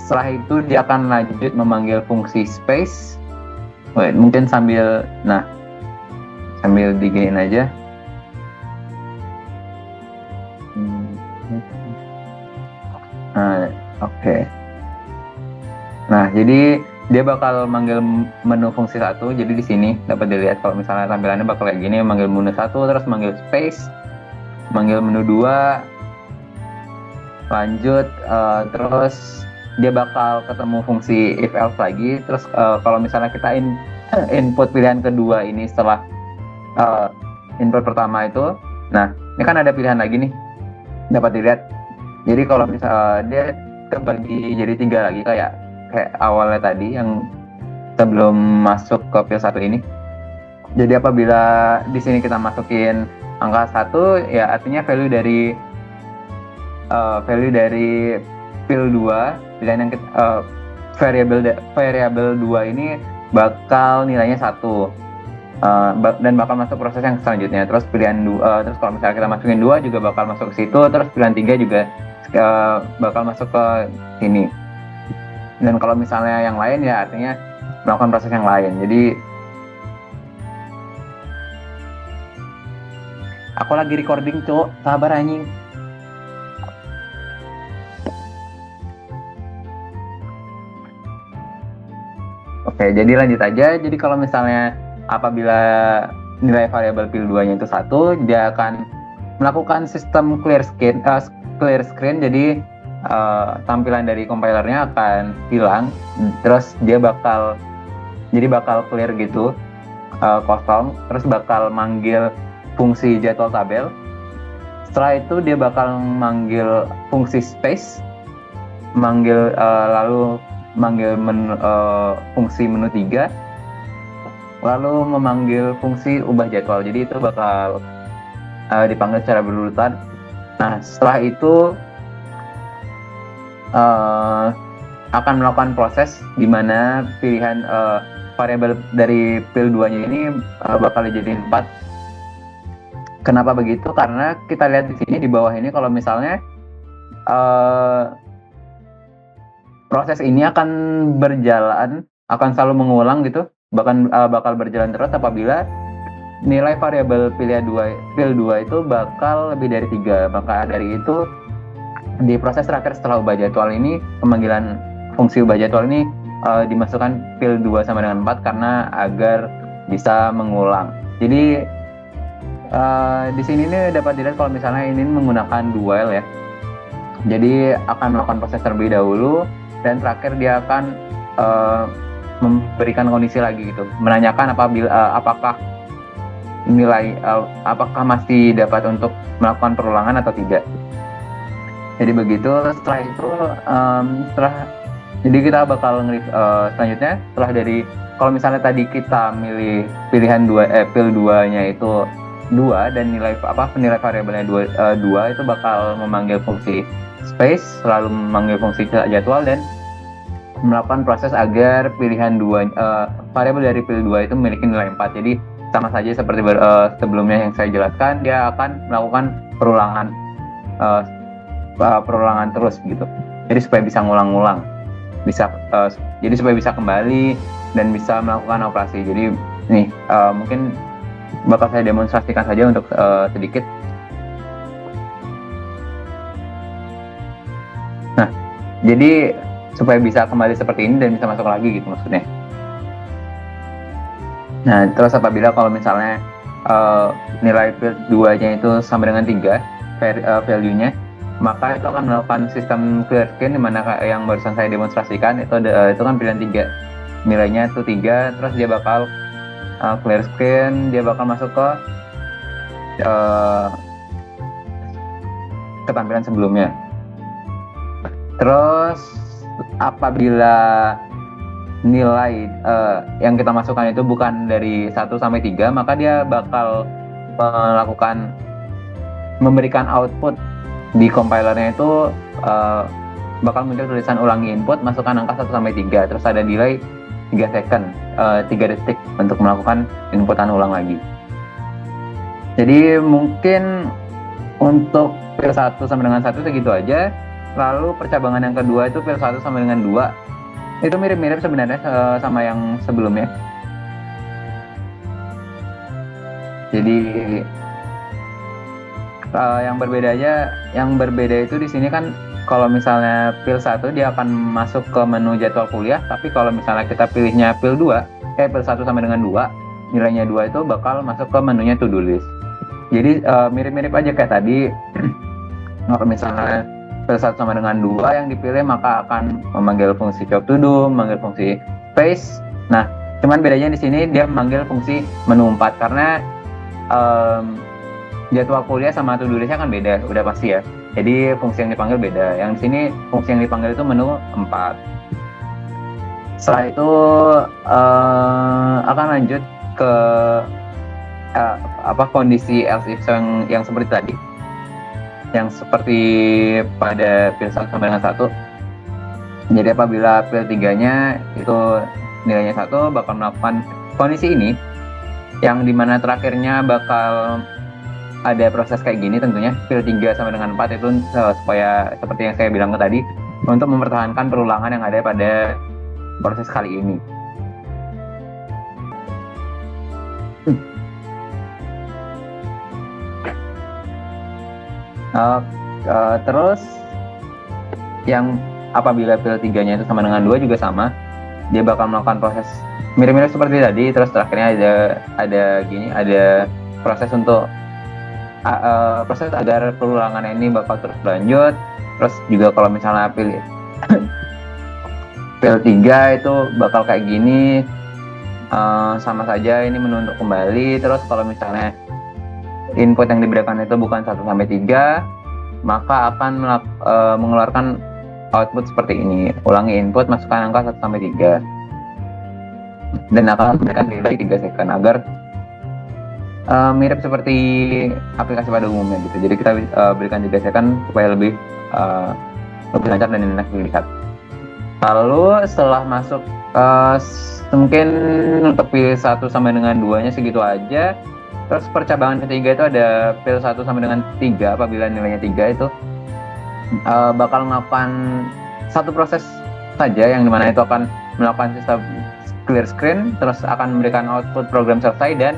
Setelah itu dia akan lanjut memanggil fungsi space. Mungkin sambil diginiin aja. Oke. Nah, jadi dia bakal manggil menu fungsi 1. Jadi di sini dapat dilihat kalau misalnya tampilannya bakal kayak gini, manggil menu 1, terus manggil space, manggil menu 2, lanjut, terus dia bakal ketemu fungsi if else lagi. Terus kalau misalnya kita input pilihan kedua ini setelah input pertama itu, nah ini kan ada pilihan lagi nih, dapat dilihat. Jadi kalau misalnya dia terbagi jadi 3 lagi kayak awalnya tadi yang sebelum masuk ke fill 1 ini. Jadi apabila di sini kita masukin angka 1, ya artinya value dari fill 2, pilihan yang variabel 2 ini bakal nilainya 1. dan bakal masuk proses yang selanjutnya. Terus terus kalau misalnya kita masukin 2 juga bakal masuk ke situ, terus pilihan 3 juga bakal masuk ke sini. Dan kalau misalnya yang lain ya artinya melakukan proses yang lain. Jadi aku lagi recording, Cok. Sabar anjing. Oke, jadi lanjut aja. Jadi kalau misalnya apabila nilai variabel pil 2-nya itu 1, dia akan melakukan sistem clear screen. Jadi tampilan dari compilernya akan hilang, terus dia bakal clear gitu, kosong, terus bakal manggil fungsi jadwal tabel. Setelah itu dia bakal manggil fungsi space, lalu manggil fungsi menu 3, lalu memanggil fungsi ubah jadwal. Jadi itu bakal dipanggil secara berurutan. Nah, setelah itu akan melakukan proses di mana pilihan variabel dari pil 2-nya ini bakal dijadiin 4. Kenapa begitu? Karena kita lihat di sini di bawah ini, kalau misalnya proses ini akan berjalan, akan selalu mengulang gitu, bahkan bakal berjalan terus apabila nilai variabel pil 2 itu bakal lebih dari 3. Maka dari itu di proses terakhir setelah ubah jadwal ini, pemanggilan fungsi ubah jadwal ini dimasukkan pil 2 sama dengan 4 karena agar bisa mengulang. Jadi di sini ini dapat dilihat kalau misalnya ini menggunakan do while ya. Jadi akan melakukan proses terlebih dahulu, dan terakhir dia akan memberikan kondisi lagi gitu, menanyakan apakah nilai apakah masih dapat untuk melakukan perulangan atau tidak. Jadi begitu. Setelah itu jadi kita bakal selanjutnya setelah dari, kalau misalnya tadi kita milih pilihan pil 2-nya itu 2 dan nilai variabelnya 2 itu bakal memanggil fungsi space, selalu memanggil fungsi jadwal, dan melakukan proses agar pilihan variabel dari pil 2 itu memiliki nilai 4. Jadi sama saja seperti sebelumnya yang saya jelaskan, dia akan melakukan perulangan terus gitu. Jadi supaya bisa ngulang-ngulang, jadi supaya bisa kembali dan bisa melakukan operasi. Jadi nih mungkin bakal saya demonstrasikan saja untuk sedikit. Nah, jadi supaya bisa kembali seperti ini dan bisa masuk lagi gitu maksudnya. Nah, terus apabila kalau misalnya nilai pil 2-nya itu sama dengan 3 value-nya, maka itu akan melakukan sistem clear screen, di mana yang barusan saya demonstrasikan itu kan pilihan 3, nilainya itu 3, terus dia bakal clear screen, dia bakal masuk ke tampilan sebelumnya. Terus apabila nilai yang kita masukkan itu bukan dari 1 sampai 3, maka dia bakal memberikan output di compilernya itu, bakal muncul tulisan ulangi input, masukkan angka 1 sampai 3, terus ada delay 3 second, 3 detik untuk melakukan inputan ulang lagi. Jadi mungkin untuk pil 1 sama dengan 1 segitu aja. Lalu percabangan yang kedua itu pil 1 sama dengan 2. Itu mirip-mirip sebenarnya sama yang sebelumnya. Jadi yang berbeda itu di sini kan, kalau misalnya pil 1 dia akan masuk ke menu jadwal kuliah, tapi kalau misalnya kita pilihnya pil 1 sama dengan 2, nilainya 2 itu bakal masuk ke menunya to do list. Jadi mirip-mirip aja kayak tadi. Kalau misalnya pil 1 sama dengan 2 yang dipilih, maka akan memanggil fungsi job to do, memanggil fungsi space. Nah, cuman bedanya di sini dia memanggil fungsi menu 4 karena jadwal kuliah sama to do listnya kan beda, udah pasti ya. Jadi fungsi yang dipanggil beda. Yang di sini fungsi yang dipanggil itu menu 4. Setelah itu akan lanjut ke kondisi else if yang seperti tadi, yang seperti pada pil 1 sama dengan 1. Jadi apabila pil 3-nya itu nilainya 1, bakal melakukan kondisi ini, yang dimana terakhirnya bakal ada proses kayak gini tentunya fil 3 sama dengan 4 itu supaya seperti yang saya bilang tadi untuk mempertahankan perulangan yang ada pada proses kali ini. Terus yang apabila fil 3-nya itu sama dengan 2 juga sama, dia bakal melakukan proses mirip-mirip seperti tadi. Terus terakhirnya ada proses untuk proses agar perulangan ini bakal terus berlanjut. Terus juga kalau misalnya pilih fil 3 itu bakal kayak gini, sama saja ini menuntut kembali. Terus kalau misalnya input yang diberikan itu bukan 1-3, maka akan mengeluarkan output seperti ini. Ulangi input, masukkan angka 1-3 dan akan memberikan delay 3 second agar mirip seperti aplikasi pada umumnya gitu. Jadi kita berikan 3 second supaya lebih lancar dan enak dilihat. Lalu setelah masuk mungkin untuk fil 1 sama dengan 2-nya segitu aja. Terus percabangan ketiga itu ada fil 1 sama dengan 3. Apabila nilainya 3 itu bakal melakukan satu proses saja yang dimana itu akan melakukan sistem clear screen, terus akan memberikan output program selesai dan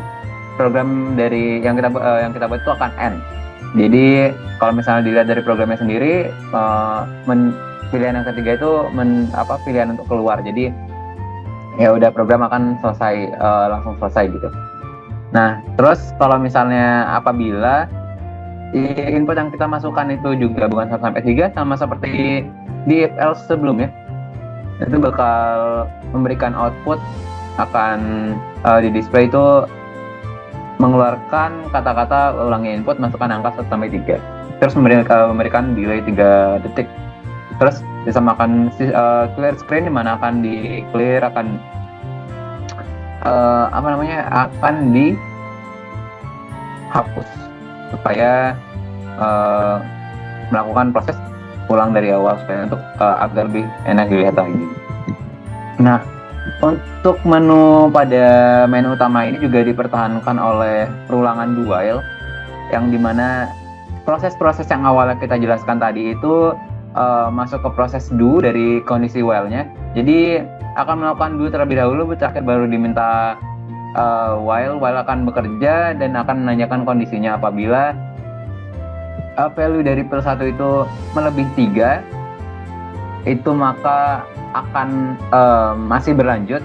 program dari yang kita buat itu akan end. Jadi kalau misalnya dilihat dari programnya sendiri, pilihan yang ketiga itu pilihan untuk keluar. Jadi ya udah program akan selesai, langsung selesai gitu. Nah, terus kalau misalnya apabila input yang kita masukkan itu juga bukan 1-3, sama seperti di if else sebelumnya, itu bakal memberikan output akan di display itu mengeluarkan kata-kata ulangi input, masukkan angka 1-3, terus memberikan delay 3 detik. Terus disamakan clear screen, di mana akan di clear, akan akan dihapus supaya melakukan proses ulang dari awal supaya untuk agar lebih enak dilihat lagi. Nah, untuk menu pada menu utama ini juga dipertahankan oleh perulangan do while, yang dimana proses-proses yang awalnya kita jelaskan tadi itu masuk ke proses do dari kondisi while-nya. Jadi akan melakukan do terlebih dahulu, terakhir baru diminta while akan bekerja dan akan menanyakan kondisinya. Apabila value dari fil 1 itu melebihi 3, itu maka akan masih berlanjut.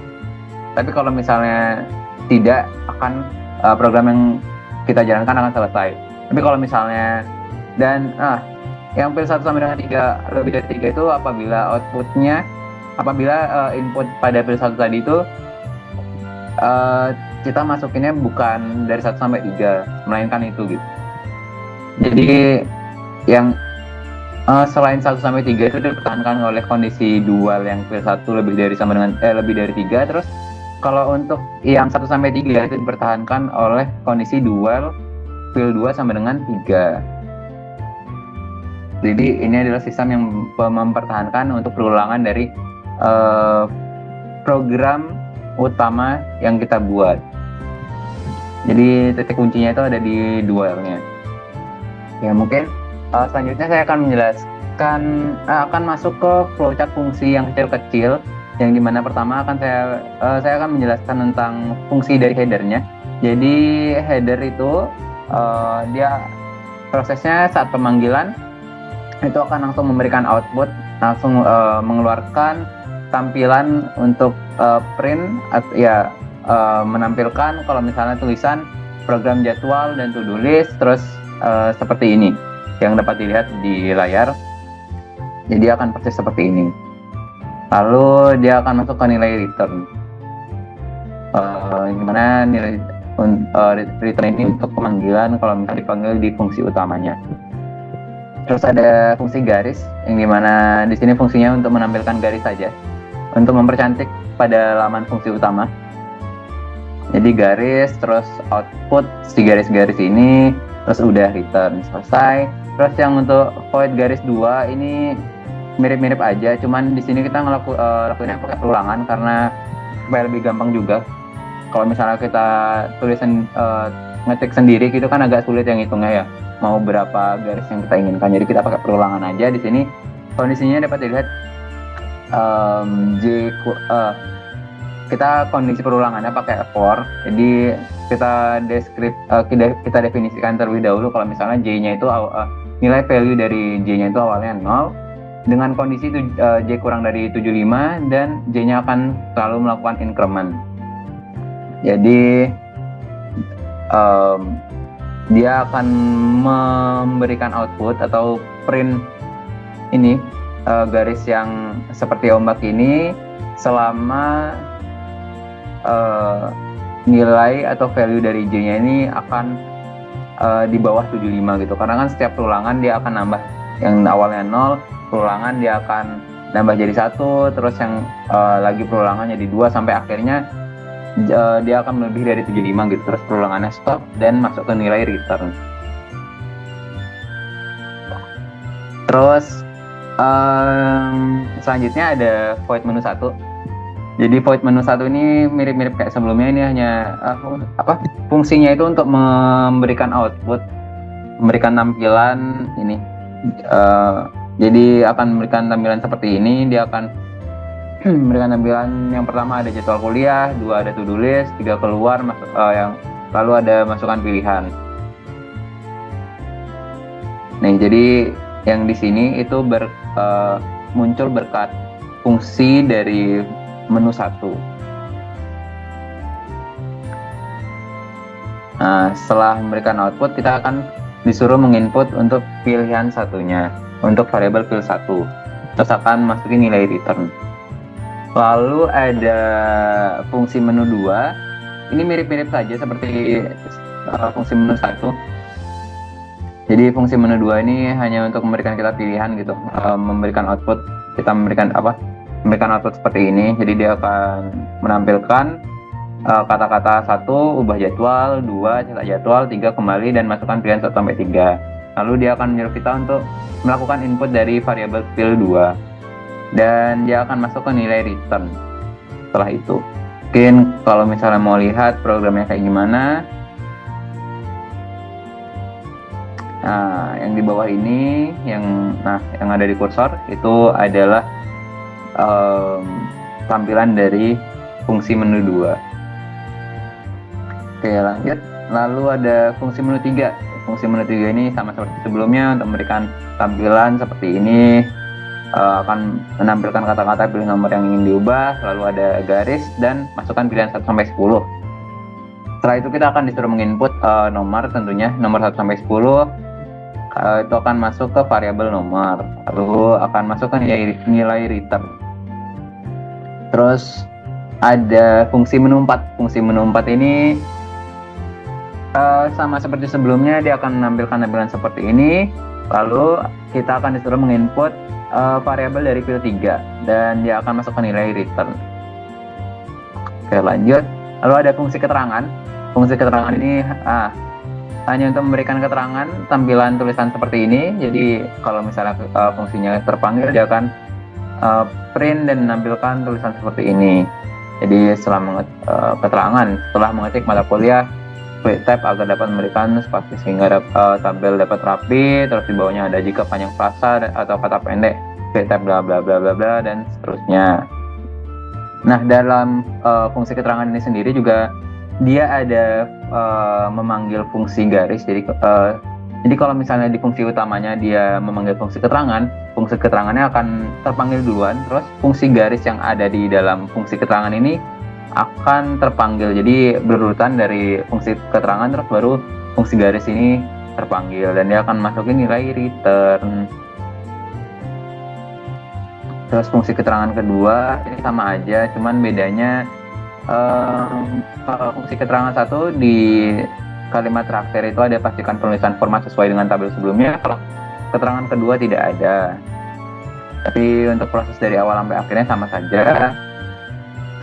Tapi kalau misalnya tidak, akan program yang kita jalankan akan selesai. Tapi kalau misalnya yang fil 1 sampai dengan 3 lebih dari 3 itu apabila input pada fil 1 tadi itu kita masukinnya bukan dari 1 sampai 3, melainkan itu gitu. Jadi yang selain 1-3 itu dipertahankan oleh kondisi dual yang fil 1 lebih dari 3. Terus kalau untuk yang 1-3 itu dipertahankan oleh kondisi dual fil 2 sama dengan 3. Jadi ini adalah sistem yang mempertahankan untuk perulangan dari program utama yang kita buat. Jadi titik kuncinya itu ada di dualnya. Ya mungkin selanjutnya saya akan menjelaskan, akan masuk ke flowchart fungsi yang kecil-kecil, yang dimana pertama saya akan menjelaskan tentang fungsi dari headernya. Jadi header itu dia prosesnya saat pemanggilan itu akan langsung memberikan output, langsung mengeluarkan tampilan untuk print menampilkan kalau misalnya tulisan program jadwal dan to-do list, terus seperti ini yang dapat dilihat di layar. Jadi akan persis seperti ini. Lalu dia akan masuk ke nilai return. Gimana nilai return ini untuk pemanggilan kalau misalnya dipanggil di fungsi utamanya. Terus ada fungsi garis, yang dimana di sini fungsinya untuk menampilkan garis saja, untuk mempercantik pada laman fungsi utama. Jadi garis, terus output si garis-garis ini, terus udah return selesai. Terus yang untuk void garis 2 ini mirip-mirip aja, cuman di sini kita lakuinnya pakai perulangan karena supaya lebih gampang juga. kalau misalnya kita ngetik sendiri gitu kan agak sulit yang hitungnya ya, mau berapa garis yang kita inginkan. Jadi kita pakai perulangan aja. Di sini kondisinya dapat dilihat kita kondisi perulangannya pakai for. Jadi kita kita definisikan terlebih dahulu kalau misalnya J-nya itu nilai value dari J-nya itu awalnya 0 dengan kondisi J kurang dari 75 dan J-nya akan selalu melakukan increment. Jadi dia akan memberikan output atau print ini garis yang seperti ombak ini selama nilai atau value dari J-nya ini akan di bawah 75 gitu. Karena kan setiap perulangan dia akan nambah, yang awalnya 0 perulangan dia akan nambah jadi 1, terus yang lagi perulangan jadi 2 sampai akhirnya dia akan lebih dari 75 gitu. Terus perulangannya stop dan masuk ke nilai return. Terus selanjutnya ada void menu 1. Jadi void menu 1 ini mirip-mirip kayak sebelumnya, ini hanya fungsinya itu untuk memberikan output, memberikan tampilan ini. Jadi akan memberikan tampilan seperti ini. Dia akan memberikan tampilan yang pertama ada jadwal kuliah, 2 ada to-do list, 3 keluar yang lalu ada masukan pilihan. Nih, jadi yang di sini itu muncul berkat fungsi dari menu 1. Nah, setelah memberikan output, kita akan disuruh menginput untuk pilihan satunya, untuk variabel field 1. Terus akan masukin nilai return. Lalu ada fungsi menu 2. Ini mirip-mirip saja seperti fungsi menu 1. Jadi fungsi menu 2 ini hanya untuk memberikan kita pilihan gitu, memberikan output. Kita memberikan output seperti ini. Jadi dia akan menampilkan kata-kata 1 ubah jadwal, 2 cetak jadwal, 3 kembali dan masukkan pilihan 1 sampai 3. Lalu dia akan menyuruh kita untuk melakukan input dari variabel field 2. Dan dia akan masuk ke nilai return setelah itu. Mungkin kalau misalnya mau lihat programnya kayak gimana, nah yang di bawah ini yang ada di kursor itu adalah tampilan dari fungsi menu 2. Oke, lanjut. Lalu ada fungsi menu 3. Fungsi menu 3 ini sama seperti sebelumnya, untuk memberikan tampilan seperti ini. Akan menampilkan kata-kata, pilih nomor yang ingin diubah, lalu ada garis dan masukkan pilihan 1 sampai 10. Setelah itu kita akan disuruh menginput nomor, tentunya nomor 1 sampai 10. Itu akan masuk ke variabel nomor, lalu akan masuk ke nilai return. Terus ada fungsi menu 4. Fungsi menu 4 ini sama seperti sebelumnya, dia akan menampilkan tampilan seperti ini. Lalu kita akan disuruh menginput variabel dari field 3 dan dia akan masuk ke nilai return. Oke, lanjut. Lalu ada fungsi keterangan. Fungsi keterangan ini hanya untuk memberikan keterangan tampilan tulisan seperti ini. Jadi kalau misalnya fungsinya terpanggil, dia akan print dan menampilkan tulisan seperti ini. Jadi setelah mengetik mata kuliah, klik tab agar dapat memberikan spasi sehingga tabel dapat rapi. Terus di bawahnya ada jika panjang frasa atau kata pendek, klik tab bla bla bla bla bla dan seterusnya. Nah, dalam fungsi keterangan ini sendiri juga dia ada memanggil fungsi garis. Jadi kalau misalnya di fungsi utamanya dia memanggil fungsi keterangannya akan terpanggil duluan. Terus fungsi garis yang ada di dalam fungsi keterangan ini akan terpanggil. Jadi berurutan dari fungsi keterangan terus baru fungsi garis ini terpanggil dan dia akan masukin nilai return. Terus fungsi keterangan kedua ini sama aja, cuman bedanya kalau fungsi keterangan 1 di kalimat terakhir itu ada pastikan penulisan format sesuai dengan tabel sebelumnya. Kalau keterangan kedua tidak ada, tapi untuk proses dari awal sampai akhirnya sama saja.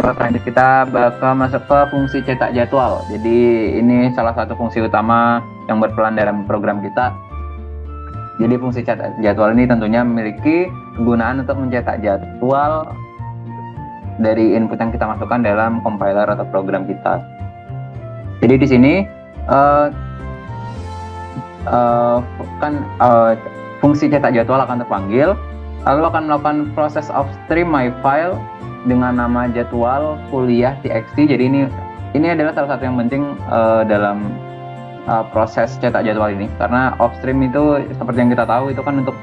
Terus lanjut kita bakal masuk ke fungsi cetak jadwal. Jadi ini salah satu fungsi utama yang berperan dalam program kita. Jadi fungsi cetak jadwal ini tentunya memiliki kegunaan untuk mencetak jadwal dari input yang kita masukkan dalam compiler atau program kita. Jadi di sini uh, fungsi cetak jadwal akan terpanggil, lalu akan melakukan proses upstream my file dengan nama jadwal kuliah TXT. Jadi ini adalah salah satu yang penting dalam proses cetak jadwal ini, karena upstream itu seperti yang kita tahu itu kan untuk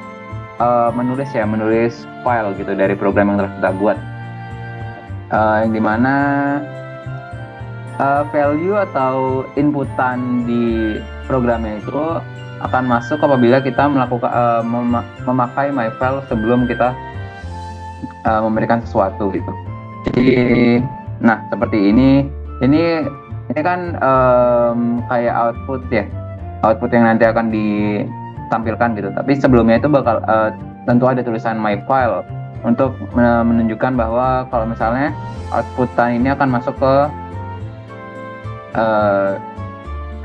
menulis file gitu dari program yang telah kita buat, yang dimana value atau inputan di programnya itu akan masuk apabila kita melakukan memakai my file sebelum kita memberikan sesuatu gitu. Jadi, nah seperti ini kan kayak output yang nanti akan ditampilkan gitu. Tapi sebelumnya itu bakal tentu ada tulisan my file untuk menunjukkan bahwa kalau misalnya outputan ini akan masuk ke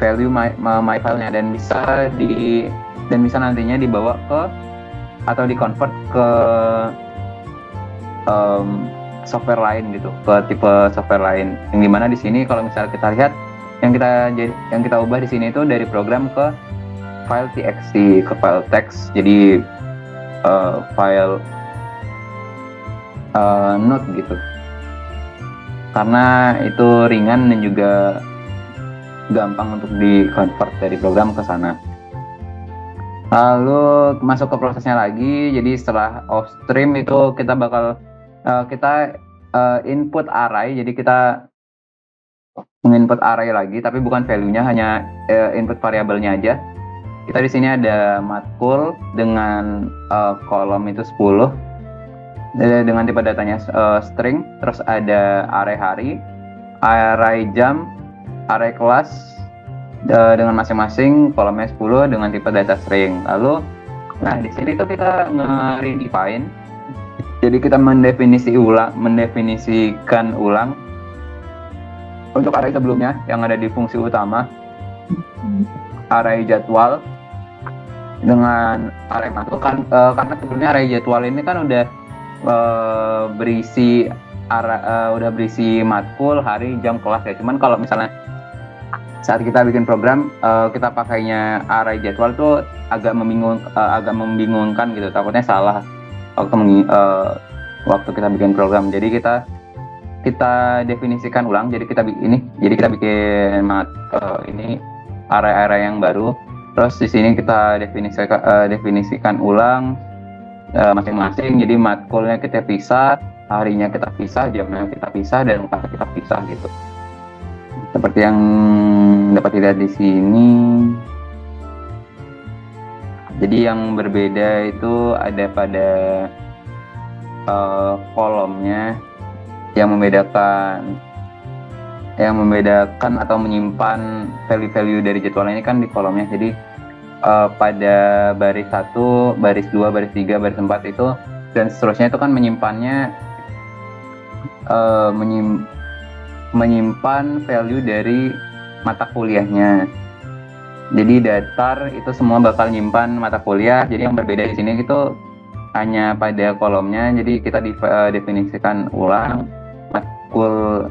value my file-nya dan bisa nantinya dibawa ke atau di-convert ke software lain gitu, ke tipe software lain. Yang dimana di sini kalau misalnya kita lihat yang kita ubah di sini itu dari program ke file txt, ke file text, jadi file note gitu. Karena itu ringan dan juga gampang untuk di-convert dari program ke sana. Lalu masuk ke prosesnya lagi. Jadi setelah upstream itu kita bakal input array. Jadi kita menginput array lagi, tapi bukan value-nya, hanya input variabelnya aja. Kita di sini ada matkul dengan kolom itu 10 dengan tipe datanya string, terus ada array hari, array jam, array kelas dengan masing-masing kolomnya 10 dengan tipe data string. Lalu, nah di sini tuh kita nge-redefine. Jadi kita mendefinisikan ulang untuk array sebelumnya yang ada di fungsi utama, array jadwal dengan array matkul kan, karena sebelumnya array jadwal ini kan udah berisi matkul, hari, jam, kelas ya. Cuman kalau misalnya saat kita bikin program kita pakainya array jadwal tuh agak membingungkan gitu, takutnya salah waktu kita bikin program. Jadi kita definisikan ulang. Jadi kita bikin ini array yang baru. Terus di sini kita definisikan ulang masing-masing. Jadi matkulnya kita pisah, harinya kita pisah, jamnya kita pisah, dan kelasnya kita pisah gitu. Seperti yang dapat dilihat di sini. Jadi yang berbeda itu ada pada kolomnya, yang membedakan atau menyimpan value-value dari jadwal ini kan di kolomnya. Jadi pada baris 1, baris 2, baris 3, baris 4 itu dan seterusnya itu kan menyimpannya menyimpan value dari mata kuliahnya. Jadi datar itu semua bakal nyimpan mata kuliah. Jadi yang berbeda di sini itu hanya pada kolomnya. Jadi kita definisikan ulang matkul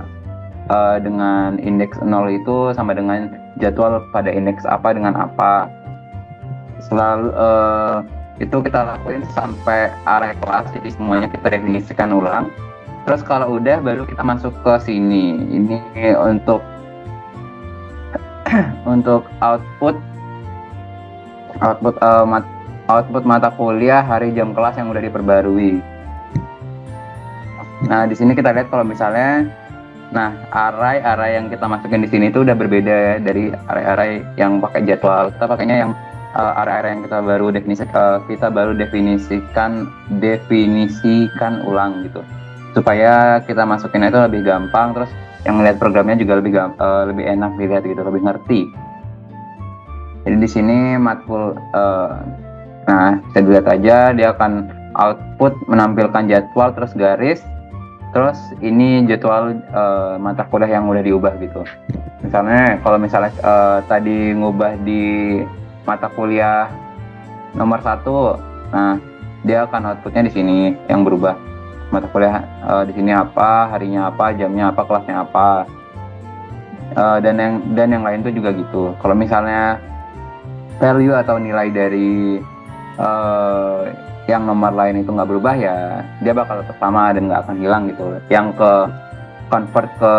dengan indeks 0 itu sama dengan jadwal pada indeks apa dengan apa. Selalu itu kita lakuin sampai array kelas. Jadi semuanya kita definisikan ulang. Terus kalau udah baru kita masuk ke sini. Ini untuk output mata kuliah, hari, jam, kelas yang udah diperbarui. Nah di sini kita lihat kalau misalnya, nah array yang kita masukin di sini itu udah berbeda dari array yang pakai jadwal. Kita pakainya yang array yang kita baru definisikan ulang gitu, supaya kita masukin itu lebih gampang. Terus yang melihat programnya juga lebih enak dilihat gitu, lebih ngerti. Jadi di sini matkul, nah bisa dilihat aja dia akan output menampilkan jadwal terus garis, terus ini jadwal mata kuliah yang udah diubah gitu. Misalnya kalau tadi ngubah di mata kuliah nomor 1, nah dia akan outputnya di sini yang berubah. Mata kuliah di sini apa, harinya apa, jamnya apa, kelasnya apa. dan yang lain tuh juga gitu. Kalau misalnya value atau nilai dari yang nomor lain itu nggak berubah, ya dia bakal tetap sama dan nggak akan hilang gitu. Yang ke convert ke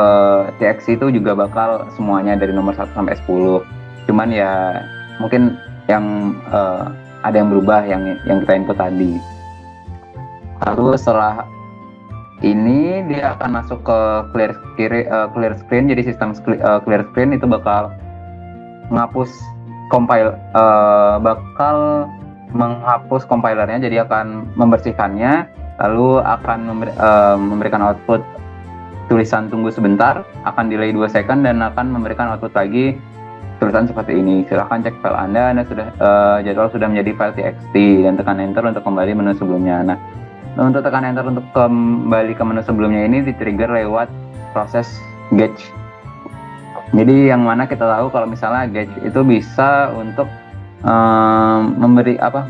TXT itu juga bakal semuanya dari nomor 1 sampai 10. Cuman ya mungkin yang ada yang berubah yang kita input tadi. Lalu setelah ini dia akan masuk ke clear screen. Jadi sistem clear screen itu bakal menghapus bakal menghapus compilernya, jadi akan membersihkannya, lalu akan memberikan output tulisan tunggu sebentar, akan delay 2 second dan akan memberikan output lagi tulisan seperti ini. Silahkan cek file Anda sudah jadwal sudah menjadi file txt, dan tekan enter untuk kembali menu sebelumnya. Nah, untuk tekan enter untuk kembali ke menu sebelumnya ini di-trigger lewat proses Gauge. Jadi yang mana kita tahu kalau misalnya Gauge itu bisa untuk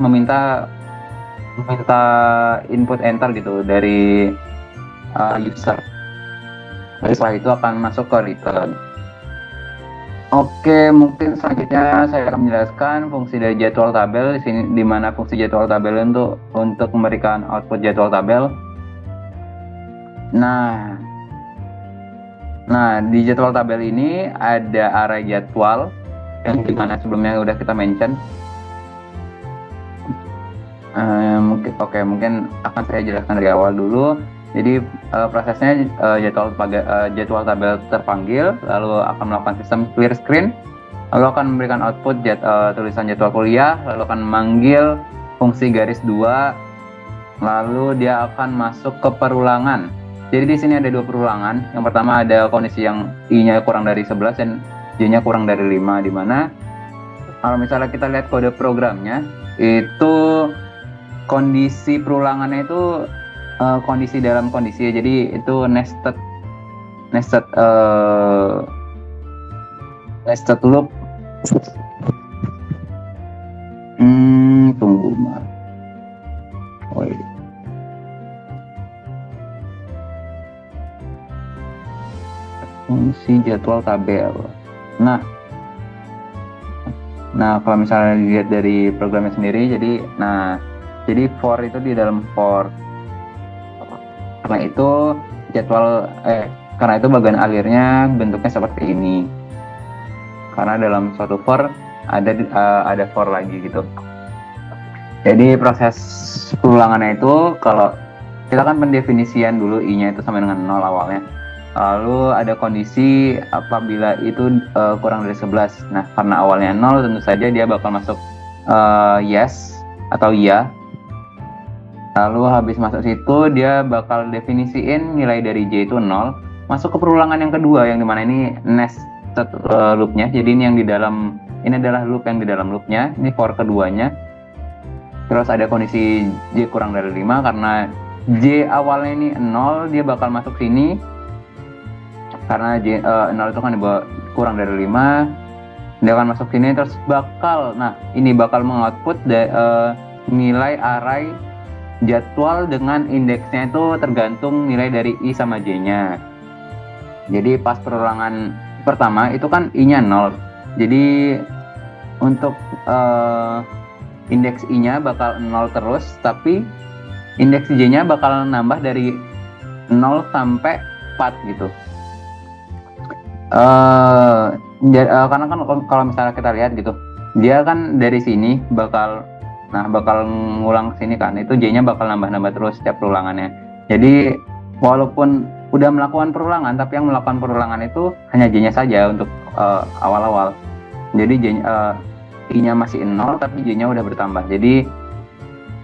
meminta input enter gitu dari user. Jadi setelah itu akan masuk ke return. Oke, mungkin selanjutnya saya akan menjelaskan fungsi dari jadwal tabel di sini, di mana fungsi jadwal tabel untuk memberikan output jadwal tabel. Nah, di jadwal tabel ini ada array jadwal yang dimana sebelumnya udah kita mention. Mungkin akan saya jelaskan dari awal dulu. Jadi prosesnya jadwal tabel terpanggil, lalu akan melakukan sistem clear screen, lalu akan memberikan output tulisan jadwal kuliah, lalu akan memanggil fungsi garis 2, lalu dia akan masuk ke perulangan. Jadi di sini ada 2 perulangan. Yang pertama ada kondisi yang i-nya kurang dari 11 dan j-nya kurang dari 5, di mana kalau misalnya kita lihat kode programnya, itu kondisi perulangannya itu kondisi dalam kondisi, jadi itu nested loop. Tunggu mas. Fungsi jadwal tabel. Nah, kalau misalnya dilihat dari programnya sendiri, jadi for itu di dalam for. Karena itu bagian alirnya bentuknya seperti ini. Karena dalam suatu for ada for lagi gitu. Jadi proses perulangannya itu, kalau kita kan pendefinisian dulu i-nya itu sama dengan 0 awalnya. Lalu ada kondisi apabila itu kurang dari 11. Nah, karena awalnya 0, tentu saja dia bakal masuk yes atau iya. Lalu habis masuk situ, dia bakal definisiin nilai dari j itu 0, masuk ke perulangan yang kedua, yang dimana ini nested loopnya. Jadi ini adalah loop yang di dalam loopnya, ini for keduanya. Terus ada kondisi j kurang dari 5, karena j awalnya ini 0, dia bakal masuk sini. Karena 0 itu kan kurang dari 5, dia akan masuk sini, terus bakal mengoutput nilai array jadwal dengan indeksnya itu tergantung nilai dari i sama j-nya. Jadi pas perulangan pertama itu kan i-nya 0, jadi untuk indeks i-nya bakal 0 terus, tapi indeks j-nya bakal nambah dari 0 sampai 4 gitu. Karena kan kalau misalnya kita lihat gitu, dia kan dari sini bakal ngulang ke sini kan, itu j-nya bakal nambah terus setiap perulangannya. Jadi walaupun udah melakukan perulangan, tapi yang melakukan perulangan itu hanya j-nya saja untuk awal-awal. Jadi i-nya masih 0, tapi j-nya udah bertambah. Jadi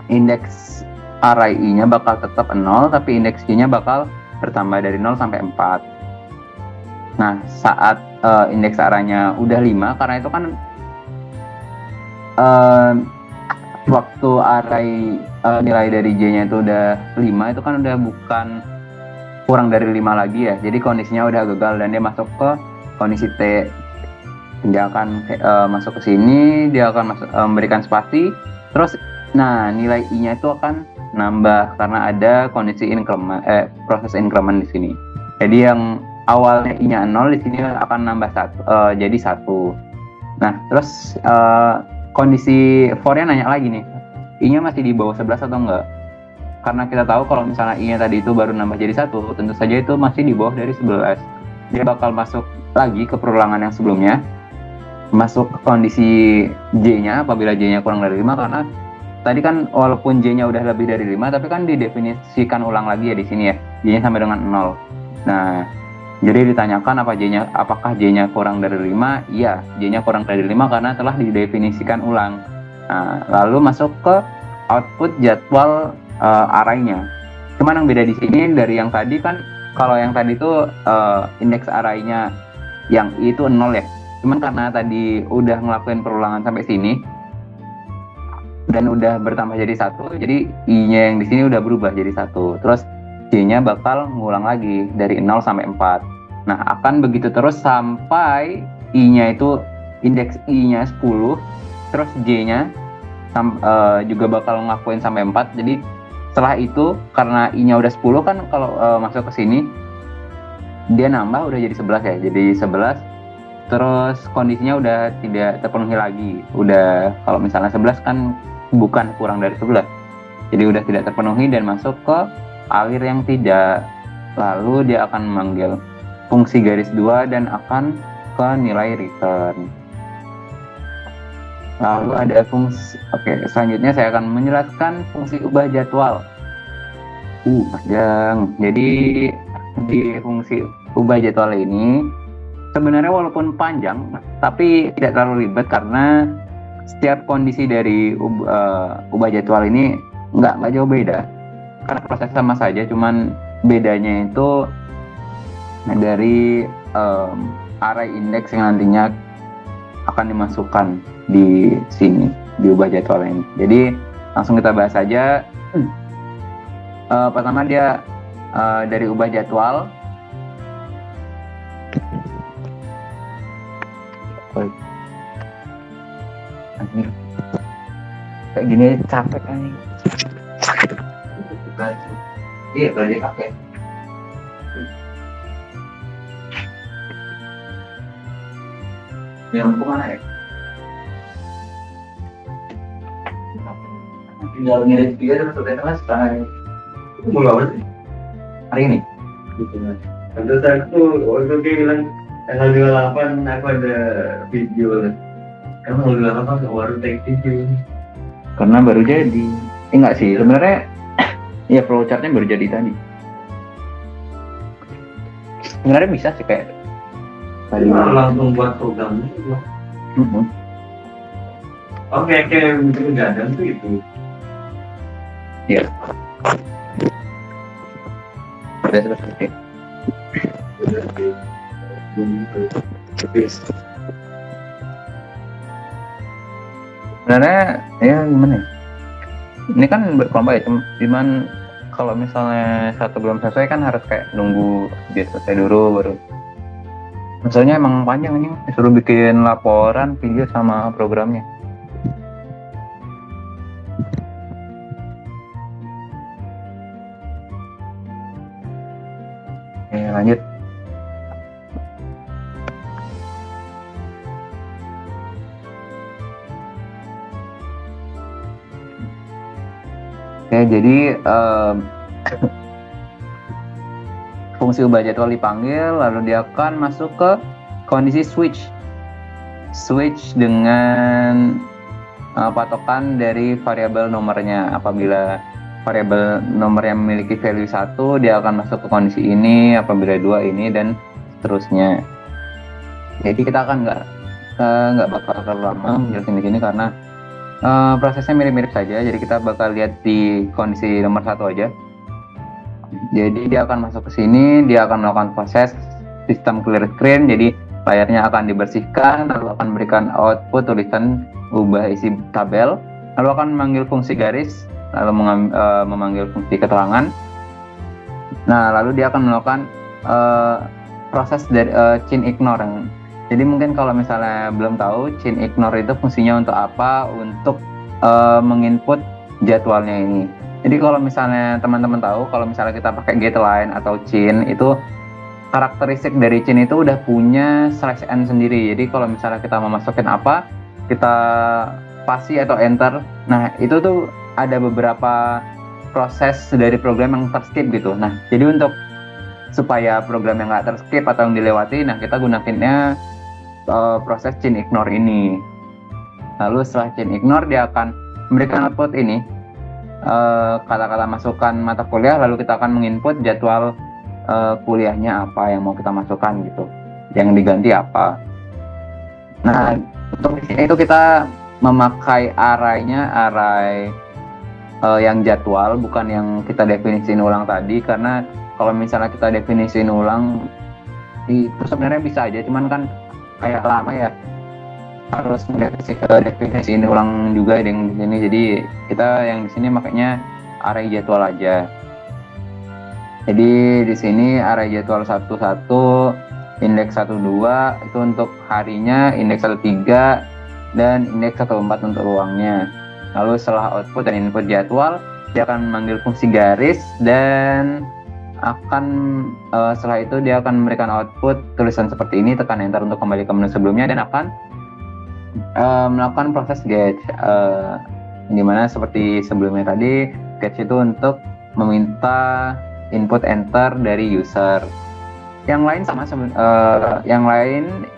indeks array i-nya bakal tetap 0, tapi indeks j-nya bakal bertambah dari 0 sampai 4. Nah, saat indeks arraynya udah 5, karena itu kan waktu array nilai dari j-nya itu udah 5, itu kan udah bukan kurang dari 5 lagi ya. Jadi kondisinya udah gagal dan dia masuk ke kondisi T. Dia akan masuk ke sini, dia akan memberikan spasi. Terus nilai i-nya itu akan nambah karena ada kondisi proses increment di sini. Jadi yang awalnya i-nya 0, di sini akan nambah 1, jadi 1. Nah, terus kondisi for-nya nanya lagi nih, i-nya masih di bawah 11 atau enggak? Karena kita tahu kalau misalnya i-nya tadi itu baru nambah jadi 1, tentu saja itu masih di bawah dari 11. Dia bakal masuk lagi ke perulangan yang sebelumnya, masuk ke kondisi J-nya apabila J-nya kurang dari 5, karena tadi kan walaupun J-nya udah lebih dari 5, tapi kan didefinisikan ulang lagi ya di sini ya, J-nya sampai dengan 0. Nah, jadi ditanyakan apakah J-nya kurang dari 5? Iya, J-nya kurang dari 5 karena telah didefinisikan ulang. Nah, lalu masuk ke output jadwal array-nya. Cuman yang beda di sini dari yang tadi kan, kalau yang tadi itu indeks array-nya yang I itu 0 ya. Cuman karena tadi udah ngelakuin perulangan sampai sini dan udah bertambah jadi 1, jadi I-nya yang di sini udah berubah jadi 1. Terus J-nya bakal ngulang lagi dari 0 sampai 4. Nah, akan begitu terus sampai I-nya itu indeks I-nya 10, terus J-nya juga bakal ngelakuin sampai 4. Jadi setelah itu karena I-nya udah 10 kan, kalau masuk ke sini dia nambah udah jadi 11 ya. Jadi 11, terus kondisinya udah tidak terpenuhi lagi. Udah, kalau misalnya 11 kan bukan kurang dari 11. Jadi udah tidak terpenuhi dan masuk ke alir yang tidak. Lalu dia akan memanggil fungsi garis 2 dan akan ke nilai return. Lalu ada fungsi, selanjutnya saya akan menjelaskan fungsi ubah jadwal. Panjang. Jadi di fungsi ubah jadwal ini sebenarnya walaupun panjang, tapi tidak terlalu ribet karena setiap kondisi dari ubah jadwal ini nggak jauh beda. Karena proses sama saja, cuman bedanya itu dari array index yang nantinya akan dimasukkan di sini, di ubah jadwal ini. Jadi langsung kita bahas saja. Pertama dia dari ubah jadwal. Kayak gini capek kan? Iya, belajar capek. Yang kemana ya? Tinggal ngirim dia terus udah selesai. Itu mau apa sih? Hari ini? Tentu saja waktu dia bilang tanggal 28 aku ada video. Kamu tanggal 28 ke warung take video. Karena baru jadi. Enggak sih, sebenarnya ya flowchartnya baru jadi tadi. Sebenarnya bisa sih kayak tadi langsung buat program itu. Oke, kayak gadang tuh itu. Iya. Terus. Sebenarnya ya gimana ya? Ini kan berkelompok ya, cuman kalau misalnya satu belum selesai kan harus kayak nunggu dia selesai dulu baru. Misalnya emang panjang ini, disuruh bikin laporan, video sama programnya. Oke, lanjut. Oke, jadi fungsi ubah jadwal dipanggil, lalu dia akan masuk ke kondisi switch dengan patokan dari variabel nomornya. Apabila variabel nomor yang memiliki value 1, dia akan masuk ke kondisi ini, apabila 2 ini, dan seterusnya. Jadi kita akan nggak bakal terlalu lama menjelaskan di sini karena prosesnya mirip-mirip saja. Jadi kita bakal lihat di kondisi nomor 1 aja. Jadi dia akan masuk ke sini, dia akan melakukan proses sistem clear screen. Jadi layarnya akan dibersihkan, lalu akan memberikan output tulisan ubah isi tabel, lalu akan memanggil fungsi garis, lalu memanggil fungsi keterangan. Nah, lalu dia akan melakukan proses dari chain ignore. Jadi mungkin kalau misalnya belum tahu, chain ignore itu fungsinya untuk apa? Untuk menginput jadwalnya ini. Jadi kalau misalnya teman-teman tahu, kalau misalnya kita pakai getLine atau chain itu karakteristik dari chain itu udah punya /n sendiri. Jadi kalau misalnya kita mau masukin apa, kita spasi atau enter. Nah, itu tuh ada beberapa proses dari program yang terskip gitu. Nah, jadi untuk supaya program yang nggak terskip atau yang dilewati, nah kita gunakannya proses chain ignore ini. Lalu setelah chain ignore, dia akan memberikan output ini, kata-kata masukan mata kuliah, lalu kita akan menginput jadwal kuliahnya apa yang mau kita masukkan gitu, yang diganti apa. Nah, untuk di sini itu kita memakai array-nya, array yang jadwal, bukan yang kita definisiin ulang tadi, karena kalau misalnya kita definisiin ulang itu sebenarnya bisa aja, cuman kan kayak lama ya, harus definisiin ulang juga yang di sini. Jadi kita yang di sini makanya array jadwal aja. Jadi di sini array jadwal 11, indeks 12 itu untuk harinya, indeks 13 dan indeks 14 untuk ruangnya. Lalu setelah output dan input jadwal, dia akan memanggil fungsi garis dan akan setelah itu dia akan memberikan output tulisan seperti ini. Tekan enter untuk kembali ke menu sebelumnya dan akan melakukan proses get, dimana seperti sebelumnya tadi, get itu untuk meminta input enter dari user. Yang lain sama, yang lain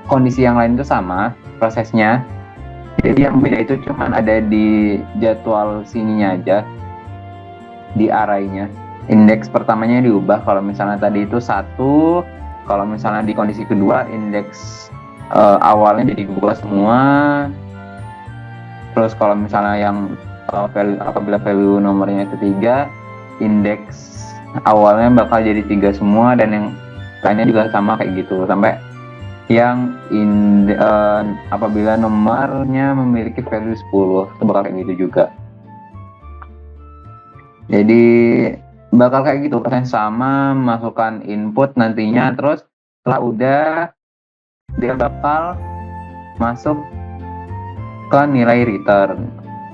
kondisi yang lain itu sama prosesnya. Jadi yang beda itu cuma ada di jadwal sininya aja, di array-nya. Indeks pertamanya diubah, kalau misalnya tadi itu 1, kalau misalnya di kondisi kedua indeks awalnya jadi 2 semua. Terus kalau misalnya yang apabila value nomornya itu 3, indeks awalnya bakal jadi 3 semua, dan yang lainnya juga sama kayak gitu sampai yang apabila nomornya memiliki value 10 itu bakal kayak gitu juga. Jadi bakal kayak gitu, proses sama, masukkan input nantinya, terus setelah udah dia bakal masuk ke nilai return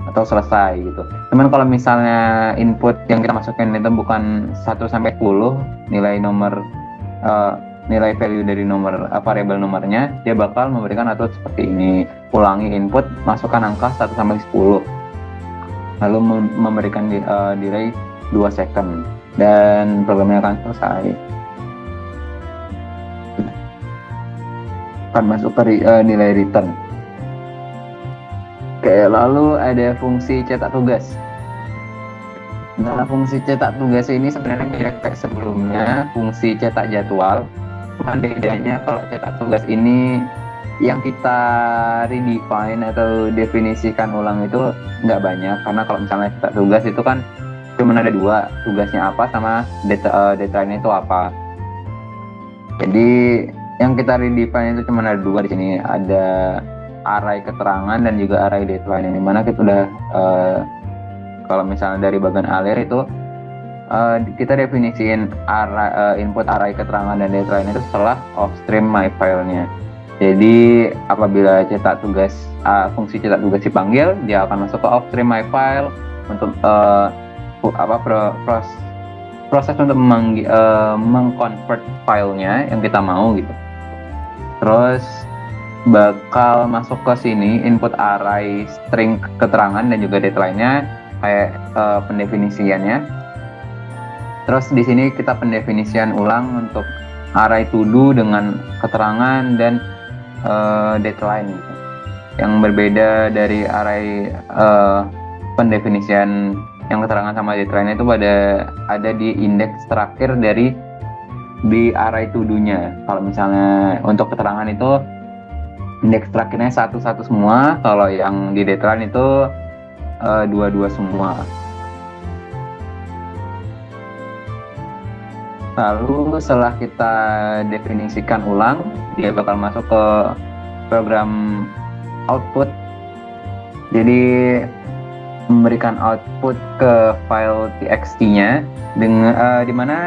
atau selesai gitu. Cuman kalau misalnya input yang kita masukin itu bukan 1 sampai 10 nilai nomor nilai value dari nomor variabel nomornya, dia bakal memberikan output seperti ini. Ulangi input, masukkan angka 1 sampai 10. Lalu memberikan delay 2 second dan programnya akan selesai. Akan masuk ke nilai return. Oke, lalu ada fungsi cetak tugas. Nah, fungsi cetak tugas ini sebenarnya mirip kayak sebelumnya, fungsi cetak jadwal. Cuman bedanya kalau cetak tugas ini yang kita redefine atau definisikan ulang itu nggak banyak, karena kalau misalnya cetak tugas itu kan cuma ada 2, tugasnya apa sama deadline itu apa. Jadi yang kita redefine itu cuma ada 2 di sini, ada array keterangan dan juga array deadline, yang dimana kita udah kalau misalnya dari bagian alir itu kita definisiin input array keterangan dan deadline itu setelah offstream myfile-nya. Jadi apabila cetak tugas fungsi cetak tugas dipanggil, dia akan masuk ke offstream myfile untuk proses untuk mengconvert filenya yang kita mau gitu. Terus bakal masuk ke sini input array string keterangan dan juga deadline-nya kayak pendefinisiannya. Terus di sini kita pendefinisian ulang untuk array to do dengan keterangan dan deadline gitu. Yang berbeda dari array pendefinisian yang keterangan sama deadline itu ada di indeks terakhir di array to do-nya. Kalau misalnya untuk keterangan itu indeks terakhirnya 1 semua, kalau yang di deadline itu 2 semua. Lalu setelah kita definisikan ulang, dia bakal masuk ke program output. Jadi memberikan output ke file txt-nya dengan dimana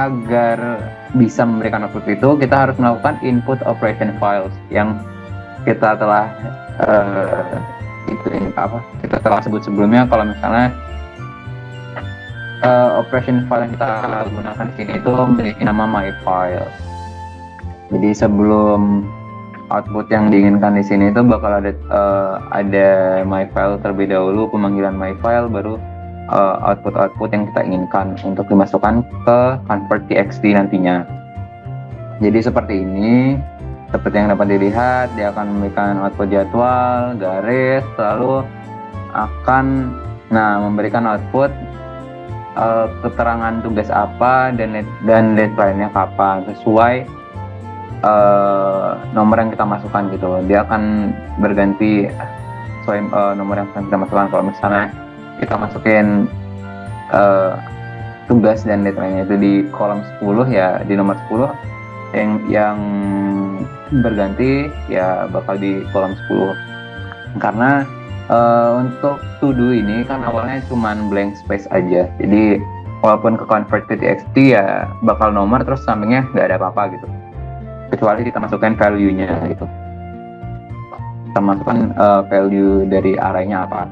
agar bisa memberikan output itu kita harus melakukan input operation files yang kita telah kita telah sebut sebelumnya. Kalau misalnya operation file yang kita gunakan di sini itu memiliki nama myFile. Jadi sebelum output yang diinginkan di sini itu bakal ada myFile terlebih dahulu, pemanggilan myFile, baru output yang kita inginkan untuk dimasukkan ke convert.txt nantinya. Jadi seperti ini, seperti yang dapat dilihat, dia akan memberikan output jadwal, garis, lalu akan memberikan output keterangan tugas apa dan deadline-nya kapan sesuai nomor yang kita masukkan gitu. Dia akan berganti sesuai nomor yang akan kita masukkan. Kalau misalnya kita masukin tugas dan deadline-nya itu di kolom 10, ya di nomor 10, yang berganti ya bakal di kolom 10. Karena untuk to do ini kan awalnya cuman blank space aja, jadi walaupun ke convert ke txt ya bakal nomor terus sampingnya nggak ada apa-apa gitu, kecuali kita masukkan value-nya gitu. Kita masukkan value dari arraynya apa.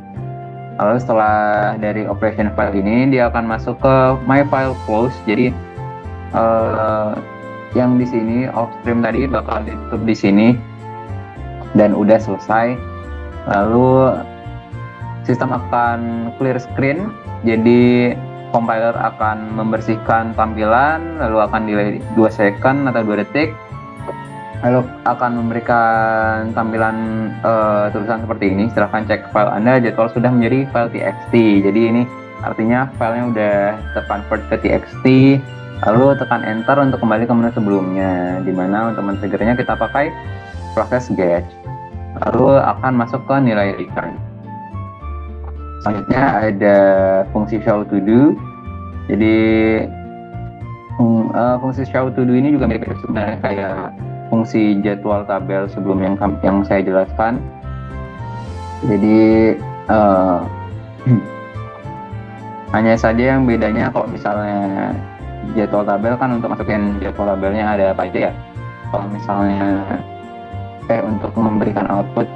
Lalu setelah dari operation file ini, dia akan masuk ke myFile close. Jadi yang di sini offstream tadi bakal ditutup di sini dan udah selesai. Lalu sistem akan clear screen, jadi compiler akan membersihkan tampilan, lalu akan delay 2 second atau 2 detik, lalu akan memberikan tampilan tulisan seperti ini. Silahkan cek file Anda, jadwal sudah menjadi file txt. Jadi ini artinya filenya udah terconvert ke txt. Lalu tekan enter untuk kembali ke menu sebelumnya, dimana untuk men-triggernya kita pakai proses get. Lalu akan masuk ke nilai return. Selanjutnya ada fungsi show to do. Jadi fungsi show to do ini juga mirip sebenarnya kayak fungsi jadwal tabel sebelum yang saya jelaskan. Jadi hanya saja yang bedanya kalau misalnya jadwal tabel kan untuk masukin jadwal tabelnya ada apa aja ya. Kalau misalnya untuk memberikan output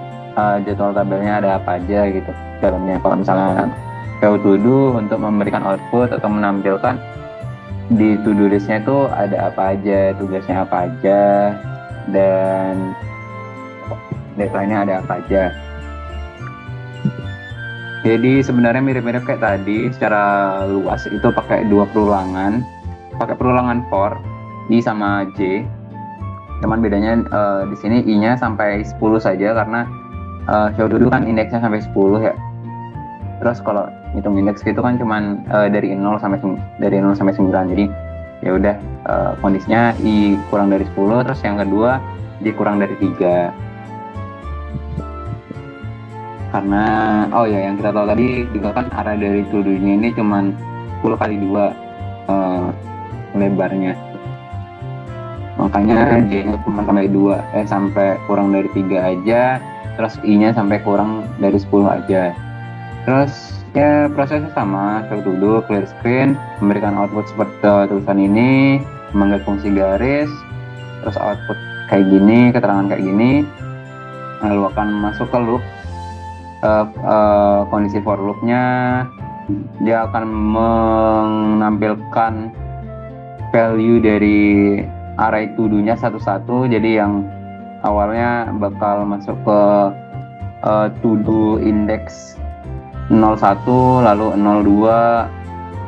jadwal tabelnya ada apa aja gitu dalamnya. Kalau misalnya show to do untuk memberikan output atau menampilkan di to do listnya itu ada apa aja, tugasnya apa aja, dan deadline-nya ada apa aja. Jadi sebenarnya mirip-mirip kayak tadi, secara luas itu pakai 2 perulangan, pakai perulangan for I sama J. Cuman bedanya di sini I-nya sampai 10 saja karena show to do kan indeksnya sampai 10 ya. Terus kalau hitung indeks gitu kan cuman dari 0 sampai 9. Jadi ya udah kondisinya I kurang dari 10, terus yang kedua J kurang dari 3. Karena yang kita tahu tadi juga kan arah dari to do-nya ini cuman 10 kali 2 lebarnya. Makanya J-nya cuma sampai kurang dari 3 aja, terus I-nya sampai kurang dari 10 aja. Terus ya prosesnya sama, show to do, clear screen, memberikan output seperti tulisan ini, memanggil fungsi garis, terus output kayak gini, keterangan kayak gini, lalu akan masuk ke loop, kondisi for loop-nya, dia akan menampilkan value dari array to do-nya satu-satu. Jadi yang awalnya bakal masuk ke to do index 01, lalu 02,